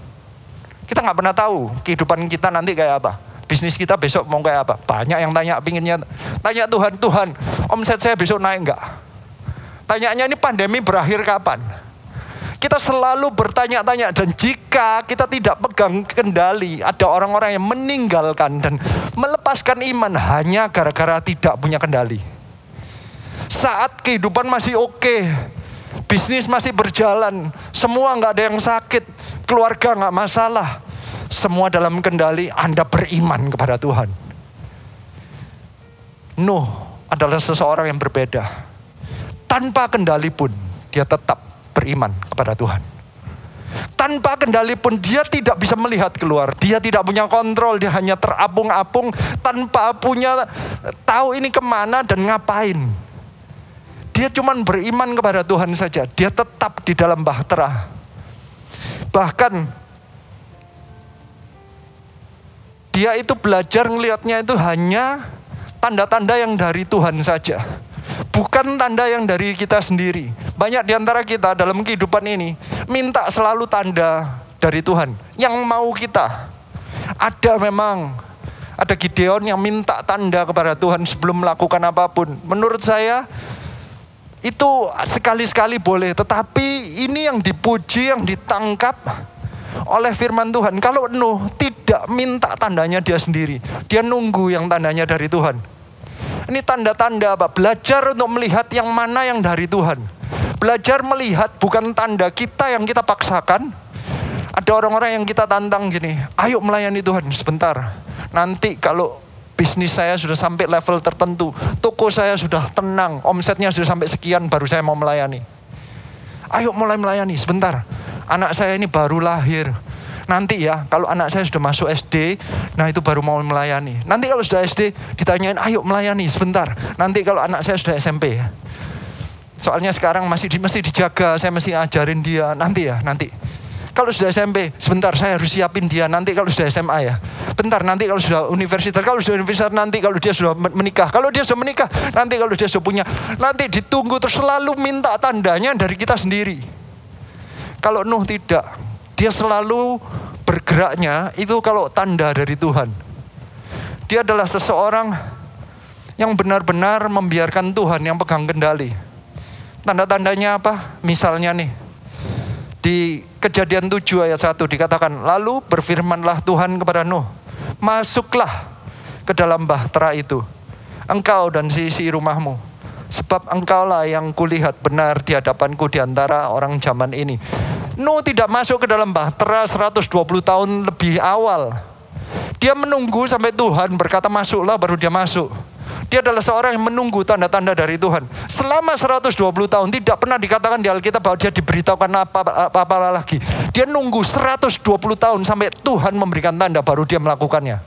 Kita nggak pernah tahu kehidupan kita nanti kayak apa. Bisnis kita besok mau kayak apa. Banyak yang tanya, pinginnya tanya Tuhan, omset saya besok naik nggak? Tanyanya ini pandemi berakhir kapan? Kita selalu bertanya-tanya, dan jika kita tidak pegang kendali, ada orang-orang yang meninggalkan dan melepaskan iman hanya gara-gara tidak punya kendali. Saat kehidupan masih oke, bisnis masih berjalan, semua nggak ada yang sakit, keluarga nggak masalah, semua dalam kendali, Anda beriman kepada Tuhan. Nuh adalah seseorang yang berbeda. Tanpa kendali pun dia tetap beriman kepada Tuhan. Tanpa kendali pun dia tidak bisa melihat keluar. Dia tidak punya kontrol, dia hanya terapung-apung tanpa punya tahu ini kemana dan ngapain. Dia cuma beriman kepada Tuhan saja. Dia tetap di dalam bahtera. Bahkan dia itu belajar ngelihatnya itu hanya tanda-tanda yang dari Tuhan saja. Bukan tanda yang dari kita sendiri. Banyak di antara kita dalam kehidupan ini minta selalu tanda dari Tuhan yang mau kita. Ada Gideon yang minta tanda kepada Tuhan sebelum melakukan apapun. Menurut saya itu sekali-sekali boleh, tetapi ini yang dipuji, yang ditangkap oleh firman Tuhan. Kalau Nuh tidak minta tandanya dia sendiri, dia nunggu yang tandanya dari Tuhan. Ini tanda-tanda apa? Belajar untuk melihat yang mana yang dari Tuhan. Belajar melihat bukan tanda kita yang kita paksakan. Ada orang-orang yang kita tantang gini, ayo melayani Tuhan sebentar. Nanti kalau bisnis saya sudah sampai level tertentu, toko saya sudah tenang, omsetnya sudah sampai sekian, baru saya mau melayani. Ayo mulai melayani sebentar. Anak saya ini baru lahir. Nanti ya, kalau anak saya sudah masuk SD, nah itu baru mau melayani. Nanti kalau sudah SD, ditanyain, ayo melayani sebentar. Nanti kalau anak saya sudah SMP ya. Soalnya sekarang masih dijaga, saya masih ajarin dia. Nanti ya, nanti. Kalau sudah SMP, sebentar saya harus siapin dia. Nanti kalau sudah SMA ya. Bentar, nanti kalau sudah universitas. Kalau sudah universitas, nanti kalau dia sudah menikah. Kalau dia sudah menikah, nanti kalau dia sudah punya. Nanti ditunggu terus, selalu minta tandanya dari kita sendiri. Kalau Nuh tidak. Dia selalu bergeraknya itu kalau tanda dari Tuhan. Dia adalah seseorang yang benar-benar membiarkan Tuhan yang pegang kendali. Tanda-tandanya apa? Misalnya nih, di Kejadian 7 ayat 1 dikatakan, lalu berfirmanlah Tuhan kepada Nuh, masuklah ke dalam bahtera itu, engkau dan seisi rumahmu, sebab engkaulah yang kulihat benar di hadapanku di antara orang zaman ini. Nuh tidak masuk ke dalam bahtera 120 tahun lebih awal. Dia menunggu sampai Tuhan berkata masuklah, baru dia masuk. Dia adalah seorang yang menunggu tanda-tanda dari Tuhan. Selama 120 tahun tidak pernah dikatakan di Alkitab bahwa dia diberitahukan apa-apa lagi. Dia nunggu 120 tahun sampai Tuhan memberikan tanda, baru dia melakukannya.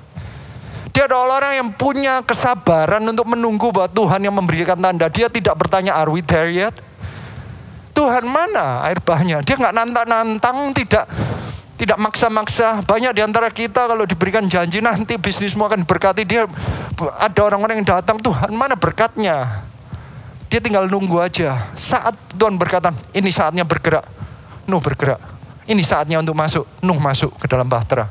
Dia adalah orang yang punya kesabaran untuk menunggu bahwa Tuhan yang memberikan tanda. Dia tidak bertanya, are we there yet? Tuhan mana air bahnya? Dia nggak nantang-nantang, tidak maksa-maksa. Banyak di antara kita kalau diberikan janji nanti bisnismu akan berkati, dia ada orang-orang yang datang, Tuhan mana berkatnya? Dia tinggal nunggu aja. Saat Tuhan berkata, ini saatnya bergerak, Nuh bergerak. Ini saatnya untuk masuk, Nuh masuk ke dalam bahtera.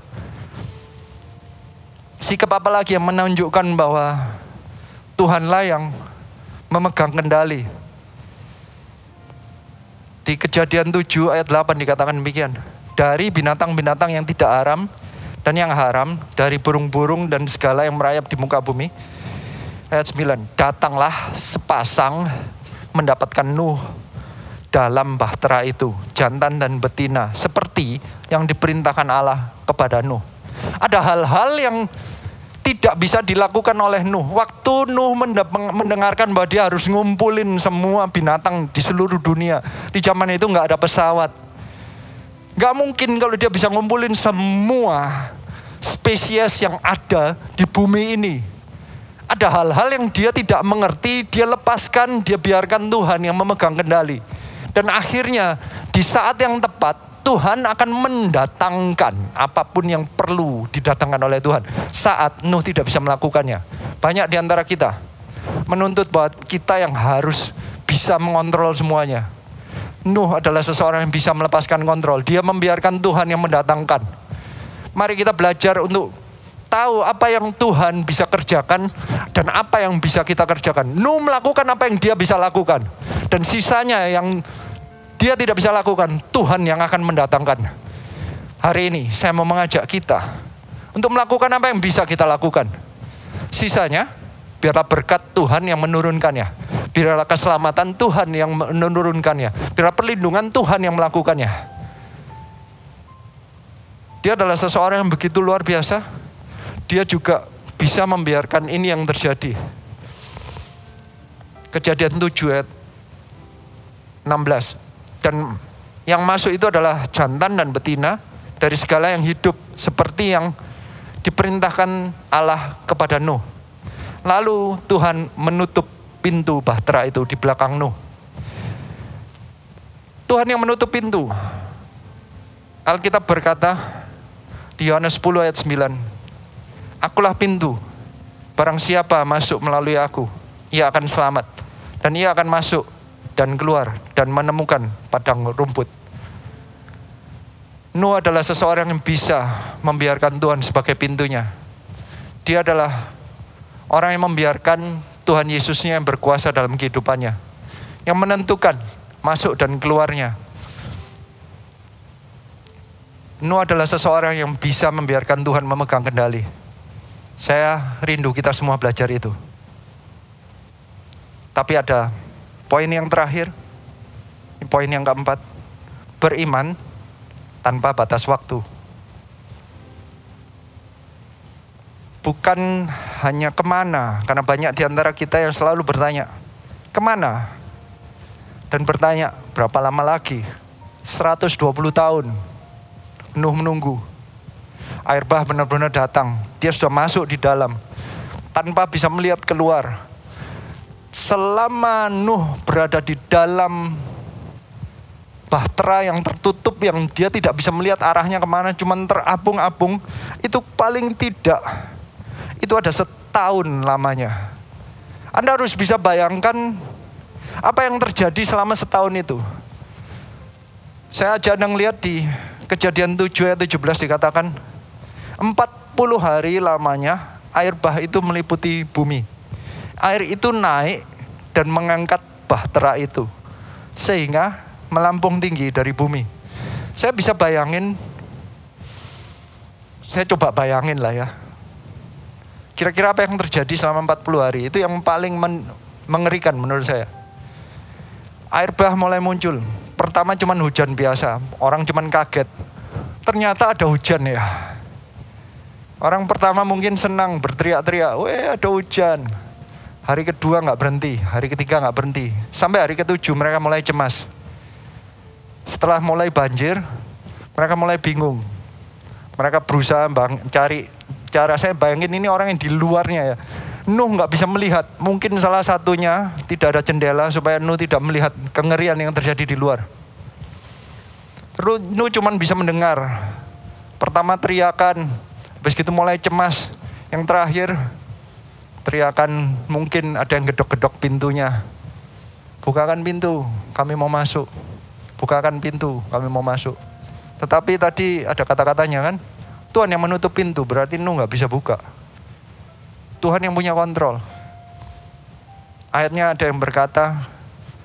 Sikap apa lagi yang menunjukkan bahwa Tuhanlah yang memegang kendali? Di Kejadian 7 ayat 8 dikatakan demikian. Dari binatang-binatang yang tidak haram dan yang haram, dari burung-burung dan segala yang merayap di muka bumi. Ayat 9, datanglah sepasang mendapatkan Nuh dalam bahtera itu, jantan dan betina, seperti yang diperintahkan Allah kepada Nuh. Ada hal-hal yang tidak bisa dilakukan oleh Nuh. Waktu Nuh mendengarkan bahwa dia harus ngumpulin semua binatang di seluruh dunia. Di zaman itu nggak ada pesawat. Nggak mungkin kalau dia bisa ngumpulin semua spesies yang ada di bumi ini. Ada hal-hal yang dia tidak mengerti, dia lepaskan, dia biarkan Tuhan yang memegang kendali. Dan akhirnya di saat yang tepat, Tuhan akan mendatangkan apapun yang perlu didatangkan oleh Tuhan saat Nuh tidak bisa melakukannya. Banyak di antara kita menuntut bahwa kita yang harus bisa mengontrol semuanya. Nuh adalah seseorang yang bisa melepaskan kontrol. Dia membiarkan Tuhan yang mendatangkan. Mari kita belajar untuk tahu apa yang Tuhan bisa kerjakan dan apa yang bisa kita kerjakan. Nuh melakukan apa yang dia bisa lakukan. Dan sisanya yang dia tidak bisa lakukan, Tuhan yang akan mendatangkan. Hari ini saya mau mengajak kita untuk melakukan apa yang bisa kita lakukan. Sisanya, biarlah berkat Tuhan yang menurunkannya. Biarlah keselamatan Tuhan yang menurunkannya. Biarlah perlindungan Tuhan yang melakukannya. Dia adalah seseorang yang begitu luar biasa. Dia juga bisa membiarkan ini yang terjadi. Kejadian 7 ayat 16. Dan yang masuk itu adalah jantan dan betina dari segala yang hidup, seperti yang diperintahkan Allah kepada Nuh. Lalu Tuhan menutup pintu bahtera itu di belakang Nuh. Tuhan yang menutup pintu. Alkitab berkata di Yohanes 10 ayat 9, Akulah pintu, barang siapa masuk melalui aku, ia akan selamat, dan ia akan masuk dan keluar dan menemukan padang rumput. Nuh adalah seseorang yang bisa membiarkan Tuhan sebagai pintunya. Dia adalah orang yang membiarkan Tuhan Yesusnya yang berkuasa dalam kehidupannya, yang menentukan masuk dan keluarnya. Nuh adalah seseorang yang bisa membiarkan Tuhan memegang kendali. Saya rindu kita semua belajar itu. Tapi ada poin yang terakhir, poin yang keempat, beriman tanpa batas waktu. Bukan hanya kemana, karena banyak di antara kita yang selalu bertanya, kemana? Dan bertanya, berapa lama lagi? 120 tahun. Nuh menunggu. Air bah benar-benar datang. Dia sudah masuk di dalam, tanpa bisa melihat keluar. Selama Nuh berada di dalam bahtera yang tertutup, yang dia tidak bisa melihat arahnya kemana, cuman terapung-apung, itu paling tidak, itu ada setahun lamanya. Anda harus bisa bayangkan apa yang terjadi selama setahun itu. Saya ajak Anda melihat di Kejadian 7 ayat 17 dikatakan, 40 hari lamanya air bah itu meliputi bumi. Air itu naik dan mengangkat bahtera itu, sehingga melampung tinggi dari bumi. Saya bisa bayangin, saya coba bayangin lah ya. Kira-kira apa yang terjadi selama 40 hari, itu yang paling mengerikan menurut saya. Air bah mulai muncul. Pertama cuman hujan biasa, orang cuman kaget. Ternyata ada hujan ya. Orang pertama mungkin senang, berteriak-teriak, weh ada hujan. Hari kedua nggak berhenti, hari ketiga nggak berhenti. Sampai hari ketujuh mereka mulai cemas. Setelah mulai banjir, mereka mulai bingung. Mereka berusaha cari cara. Saya bayangin ini orang yang di luarnya ya. Nuh nggak bisa melihat. Mungkin salah satunya tidak ada jendela supaya Nuh tidak melihat kengerian yang terjadi di luar. Nuh cuman bisa mendengar. Pertama teriakan, habis itu mulai cemas. Yang terakhir teriakan, mungkin ada yang gedok-gedok pintunya. Bukakan pintu, kami mau masuk. Bukakan pintu, kami mau masuk. Tetapi tadi ada kata-katanya kan, Tuhan yang menutup pintu, berarti Nuh nggak bisa buka. Tuhan yang punya kontrol. Ayatnya ada yang berkata,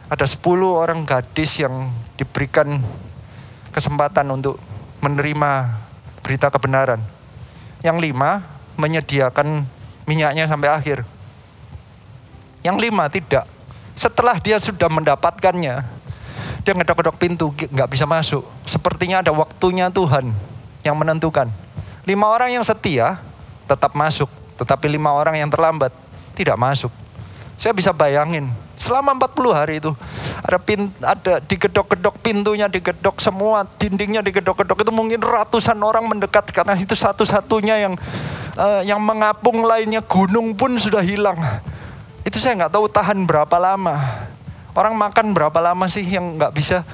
ada 10 orang gadis yang diberikan kesempatan untuk menerima berita kebenaran. Yang 5 menyediakan minyaknya sampai akhir. Yang 5 tidak. Setelah dia sudah mendapatkannya, dia ngedok-ngedok pintu, nggak bisa masuk. Sepertinya ada waktunya Tuhan yang menentukan. 5 orang yang setia tetap masuk, tetapi 5 orang yang terlambat tidak masuk. Saya bisa bayangin, selama 40 hari itu ada digedok-gedok pintunya, digedok semua, dindingnya digedok-gedok, itu mungkin ratusan orang mendekat karena itu satu-satunya yang mengapung, lainnya gunung pun sudah hilang. Itu saya nggak tahu tahan berapa lama. Orang makan berapa lama sih yang nggak bisa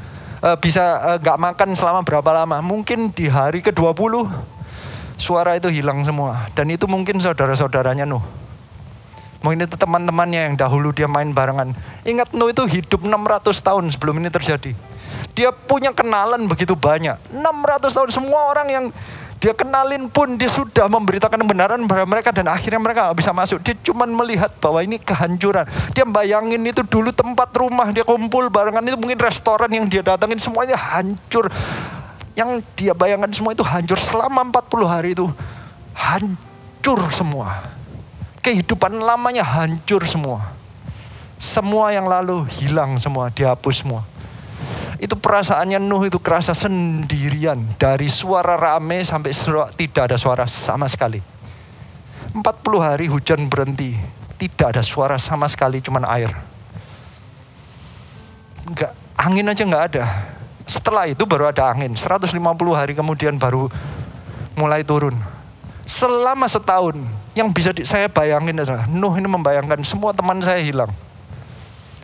nggak makan selama berapa lama? Mungkin di hari ke-20 suara itu hilang semua. Dan itu mungkin saudara-saudaranya Nuh. Mungkin itu teman-temannya yang dahulu dia main barengan. Ingat Nuh itu hidup 600 tahun sebelum ini terjadi. Dia punya kenalan begitu banyak. 600 tahun, semua orang yang dia kenalin pun dia sudah memberitakan kebenaran kepada mereka. Dan akhirnya mereka gak bisa masuk. Dia cuma melihat bahwa ini kehancuran. Dia bayangin itu dulu tempat rumah dia kumpul barengan, itu mungkin restoran yang dia datangin, semuanya hancur. Yang dia bayangkan semua itu hancur. Selama 40 hari itu hancur semua. Kehidupan lamanya hancur semua. Semua yang lalu hilang semua, dihapus semua. Itu perasaannya Nuh itu kerasa sendirian. Dari suara rame sampai tidak ada suara sama sekali. 40 hari hujan berhenti. Tidak ada suara sama sekali, cuman air. Enggak, angin aja enggak ada. Setelah itu baru ada angin. 150 hari kemudian baru mulai turun. Selama setahun, yang bisa saya bayangin adalah Nuh ini membayangkan semua teman saya hilang.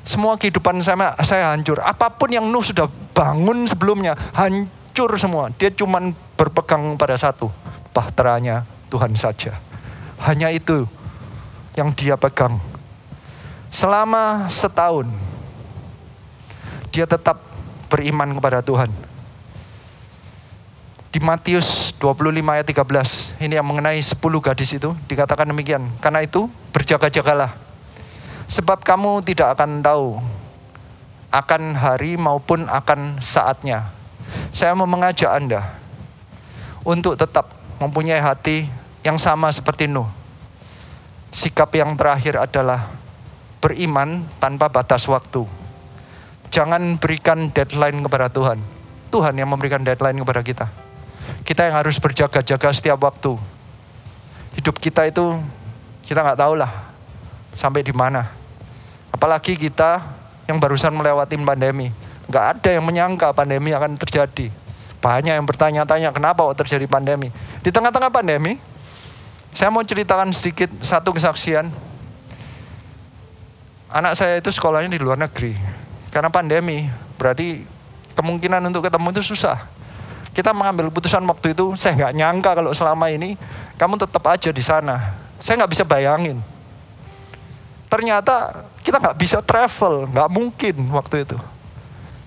Semua kehidupan saya hancur. Apapun yang Nuh sudah bangun sebelumnya, hancur semua. Dia cuma berpegang pada satu, bahteranya Tuhan saja. Hanya itu yang dia pegang. Selama setahun, dia tetap beriman kepada Tuhan. Di Matius 25 ayat 13, ini yang mengenai 10 gadis itu, dikatakan demikian. Karena itu, berjaga-jagalah. Sebab kamu tidak akan tahu akan hari maupun akan saatnya. Saya mau mengajak Anda untuk tetap mempunyai hati yang sama seperti Nuh. Sikap yang terakhir adalah beriman tanpa batas waktu. Jangan berikan deadline kepada Tuhan. Tuhan yang memberikan deadline kepada kita. Kita yang harus berjaga-jaga setiap waktu. Hidup kita itu, kita nggak tahu lah sampai di mana. Apalagi kita yang barusan melewati pandemi. Nggak ada yang menyangka pandemi akan terjadi. Banyak yang bertanya-tanya kenapa kok terjadi pandemi. Di tengah-tengah pandemi, saya mau ceritakan sedikit satu kesaksian. Anak saya itu sekolahnya di luar negeri. Karena pandemi, berarti kemungkinan untuk ketemu itu susah. Kita mengambil keputusan waktu itu, saya nggak nyangka kalau selama ini kamu tetap aja di sana. Saya nggak bisa bayangin. Ternyata kita nggak bisa travel, nggak mungkin waktu itu.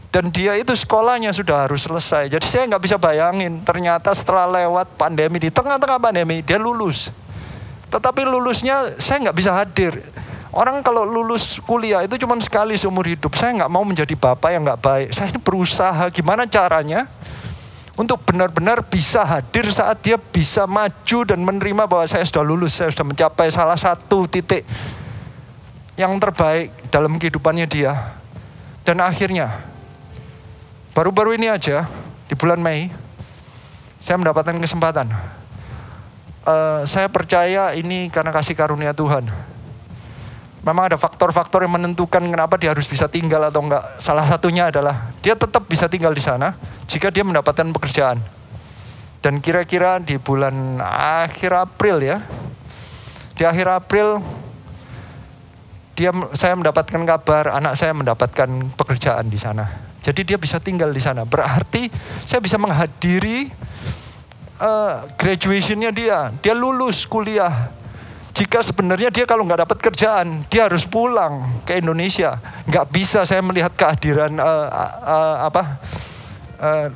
Dan dia itu sekolahnya sudah harus selesai. Jadi saya nggak bisa bayangin, ternyata setelah lewat pandemi, di tengah-tengah pandemi, dia lulus. Tetapi lulusnya saya nggak bisa hadir. Orang kalau lulus kuliah itu cuma sekali seumur hidup. Saya nggak mau menjadi bapak yang nggak baik. Saya ini berusaha gimana caranya untuk benar-benar bisa hadir saat dia bisa maju dan menerima bahwa saya sudah lulus, saya sudah mencapai salah satu titik yang terbaik dalam kehidupannya dia. Dan akhirnya, baru-baru ini aja, di bulan Mei, saya mendapatkan kesempatan. Saya percaya ini karena kasih karunia Tuhan. Memang ada faktor-faktor yang menentukan kenapa dia harus bisa tinggal atau enggak. Salah satunya adalah, dia tetap bisa tinggal di sana jika dia mendapatkan pekerjaan. Dan kira-kira di bulan akhir April ya, di akhir April, saya mendapatkan kabar anak saya mendapatkan pekerjaan di sana. Jadi dia bisa tinggal di sana. Berarti saya bisa menghadiri graduationnya dia. Dia lulus kuliah. Jika sebenarnya dia kalau nggak dapat kerjaan, dia harus pulang ke Indonesia. Nggak bisa saya melihat kehadiran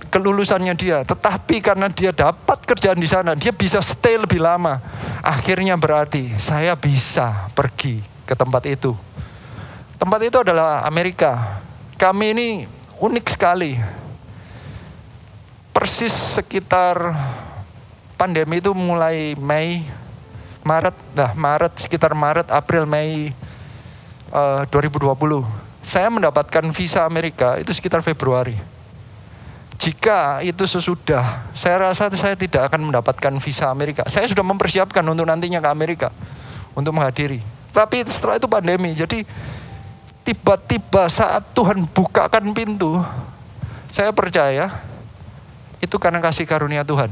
kelulusannya dia. Tetapi karena dia dapat kerjaan di sana, dia bisa stay lebih lama. Akhirnya berarti saya bisa pergi ke tempat itu. Tempat itu adalah Amerika. Kami ini unik sekali. Persis sekitar pandemi itu mulai sekitar Maret, April, Mei 2020. Saya mendapatkan visa Amerika itu sekitar Februari. Jika itu sesudah, saya rasa saya tidak akan mendapatkan visa Amerika. Saya sudah mempersiapkan untuk nantinya ke Amerika untuk menghadiri. Tapi setelah itu pandemi, jadi tiba-tiba saat Tuhan bukakan pintu, saya percaya itu karena kasih karunia Tuhan.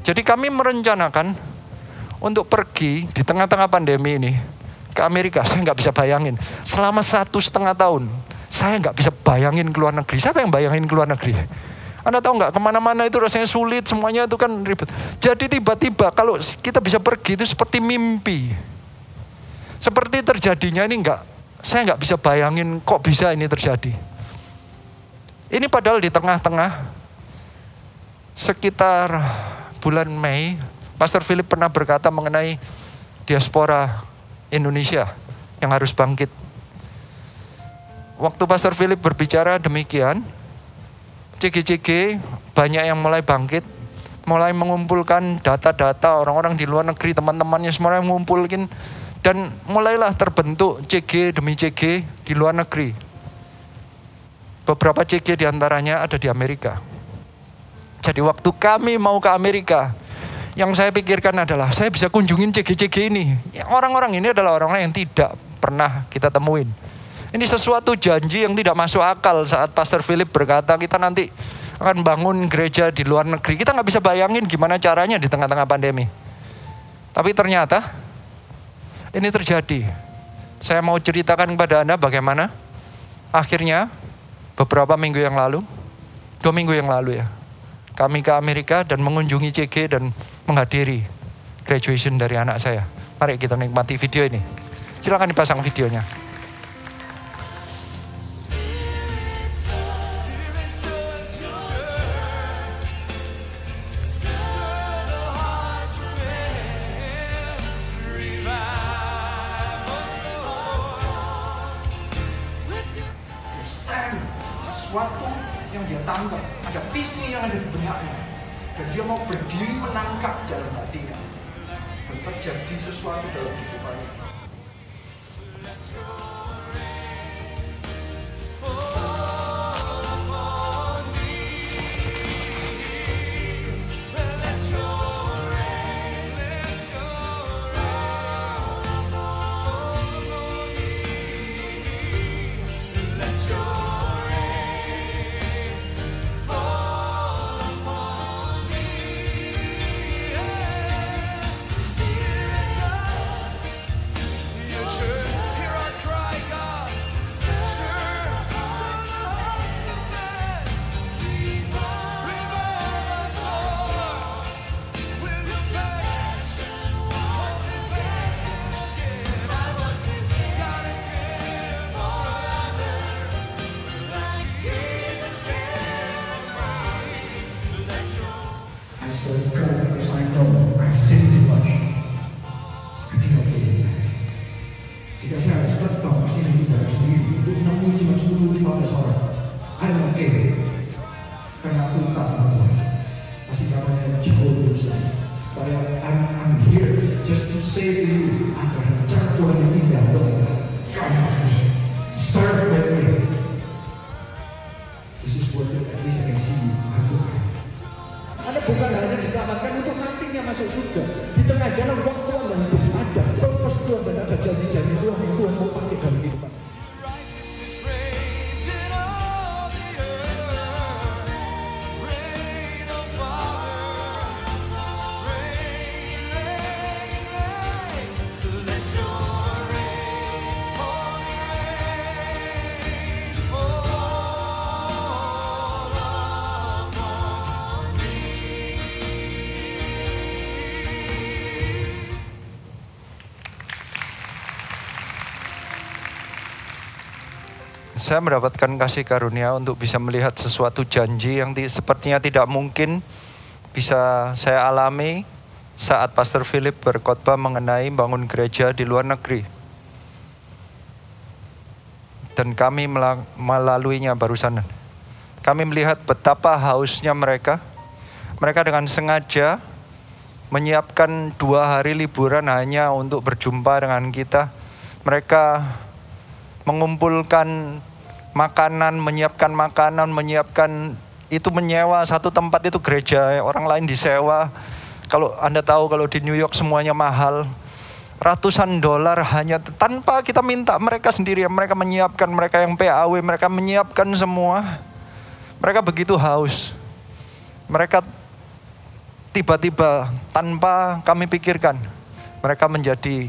Jadi kami merencanakan untuk pergi di tengah-tengah pandemi ini ke Amerika. Saya nggak bisa bayangin, selama 1,5 tahun, saya nggak bisa bayangin ke luar negeri. Siapa yang bayangin ke luar negeri? Anda tahu nggak, kemana-mana itu rasanya sulit, semuanya itu kan ribet. Jadi tiba-tiba kalau kita bisa pergi itu seperti mimpi. Seperti terjadinya ini saya nggak bisa bayangin kok bisa ini terjadi. Ini padahal di tengah-tengah sekitar bulan Mei, Pastor Philip pernah berkata mengenai diaspora Indonesia yang harus bangkit. Waktu Pastor Philip berbicara demikian, CG-CG banyak yang mulai bangkit, mulai mengumpulkan data-data orang-orang di luar negeri, teman-temannya semua yang mengumpulkan Dan mulailah terbentuk CG demi CG di luar negeri. Beberapa CG diantaranya ada di Amerika. Jadi waktu kami mau ke Amerika, yang saya pikirkan adalah saya bisa kunjungin CG-CG ini. Orang-orang ini adalah orang-orang yang tidak pernah kita temuin. Ini sesuatu janji yang tidak masuk akal saat Pastor Philip berkata kita nanti akan bangun gereja di luar negeri. Kita nggak bisa bayangin gimana caranya di tengah-tengah pandemi. Tapi ternyata ini terjadi. Saya mau ceritakan kepada Anda bagaimana akhirnya beberapa minggu yang lalu, 2 minggu yang lalu ya, kami ke Amerika dan mengunjungi CG dan menghadiri graduation dari anak saya. Mari kita nikmati video ini. Silakan dipasang videonya. Sesuatu yang dia tangkap, ada visi yang ada di benaknya, dan dia mau berdiri menangkap dalam hatinya, dan terjadi sesuatu dalam kehidupannya. serve God because I know I've sinned too much. I cannot do it. Jika saya harus tetap masih hidup sendiri untuk menemui cuma 10-15 orang, I'm okay. Karena aku tak mau masih namanya jauh dosa. But I'm here just to say to you, agar cara Tuhan yang indah dong. Come with me. Start with me. This is worth it. At least I can see you. Anda bukan hanya diselamatkan untuk nantinya masuk surga. Di tengah jalan waktu Anda hidup ada purpose Tuhan dan ada janji-janji Tuhan yang Tuhan mau pakai dalam kehidupan. Saya mendapatkan kasih karunia untuk bisa melihat sesuatu janji yang sepertinya tidak mungkin bisa saya alami saat Pastor Philip berkhotbah mengenai bangun gereja di luar negeri. Dan kami melaluinya barusan. Kami melihat betapa hausnya mereka. Mereka dengan sengaja menyiapkan 2 hari liburan hanya untuk berjumpa dengan kita. Mereka mengumpulkan makanan, menyiapkan itu menyewa satu tempat itu gereja, orang lain disewa. Kalau Anda tahu kalau di New York semuanya mahal, ratusan dolar hanya tanpa kita minta, mereka sendiri, mereka menyiapkan, mereka yang PAW, mereka menyiapkan semua. Mereka begitu haus. Mereka tiba-tiba tanpa kami pikirkan, mereka menjadi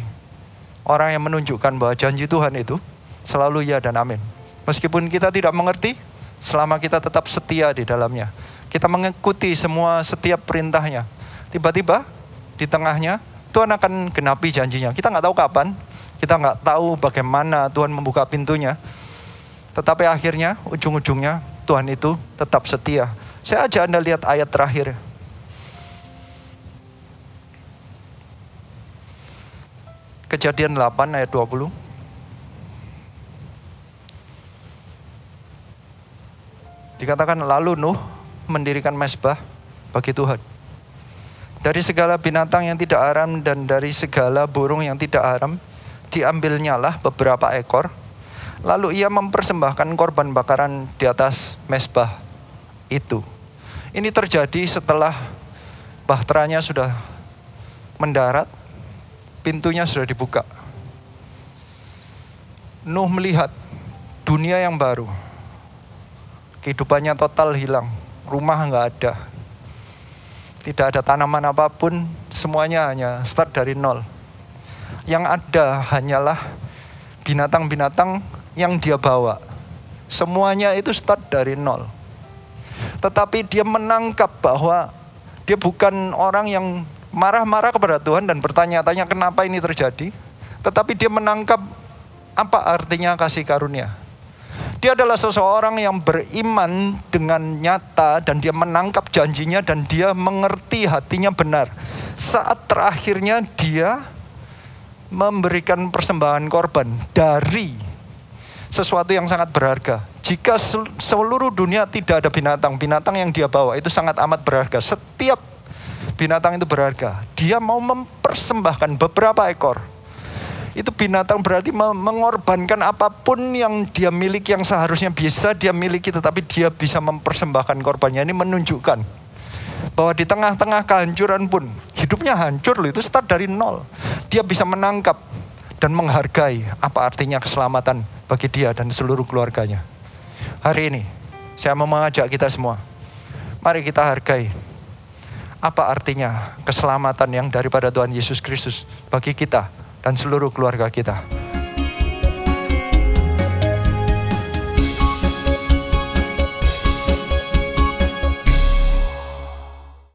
orang yang menunjukkan bahwa janji Tuhan itu selalu ya dan amin. Meskipun kita tidak mengerti, selama kita tetap setia di dalamnya. Kita mengikuti semua setiap perintahnya. Tiba-tiba di tengahnya Tuhan akan genapi janjinya. Kita nggak tahu kapan, kita nggak tahu bagaimana Tuhan membuka pintunya. Tetapi akhirnya, ujung-ujungnya Tuhan itu tetap setia. Saya ajak Anda lihat ayat terakhir. Kejadian 8 ayat 20. Dikatakan lalu Nuh mendirikan mezbah bagi Tuhan. Dari segala binatang yang tidak haram dan dari segala burung yang tidak haram, diambilnyalah beberapa ekor, lalu ia mempersembahkan korban bakaran di atas mezbah itu. Ini terjadi setelah bahteranya sudah mendarat, pintunya sudah dibuka. Nuh melihat dunia yang baru. Kehidupannya total hilang, rumah nggak ada. Tidak ada tanaman apapun, semuanya hanya start dari nol. Yang ada hanyalah binatang-binatang yang dia bawa. Semuanya itu start dari nol. Tetapi dia menangkap bahwa dia bukan orang yang marah-marah kepada Tuhan dan bertanya-tanya kenapa ini terjadi. Tetapi dia menangkap apa artinya kasih karunia. Dia adalah seseorang yang beriman dengan nyata dan dia menangkap janjinya dan dia mengerti hatinya benar. Saat terakhirnya dia memberikan persembahan korban dari sesuatu yang sangat berharga. Jika seluruh dunia tidak ada binatang yang dia bawa itu sangat amat berharga. Setiap binatang itu berharga. Dia mau mempersembahkan beberapa ekor. Itu binatang berarti mengorbankan apapun yang dia miliki, yang seharusnya bisa dia miliki, tetapi dia bisa mempersembahkan korbannya. Ini menunjukkan bahwa di tengah-tengah kehancuran pun, hidupnya hancur loh, itu start dari nol. Dia bisa menangkap dan menghargai apa artinya keselamatan bagi dia dan seluruh keluarganya. Hari ini, saya mau mengajak kita semua, mari kita hargai apa artinya keselamatan yang daripada Tuhan Yesus Kristus bagi kita dan seluruh keluarga kita.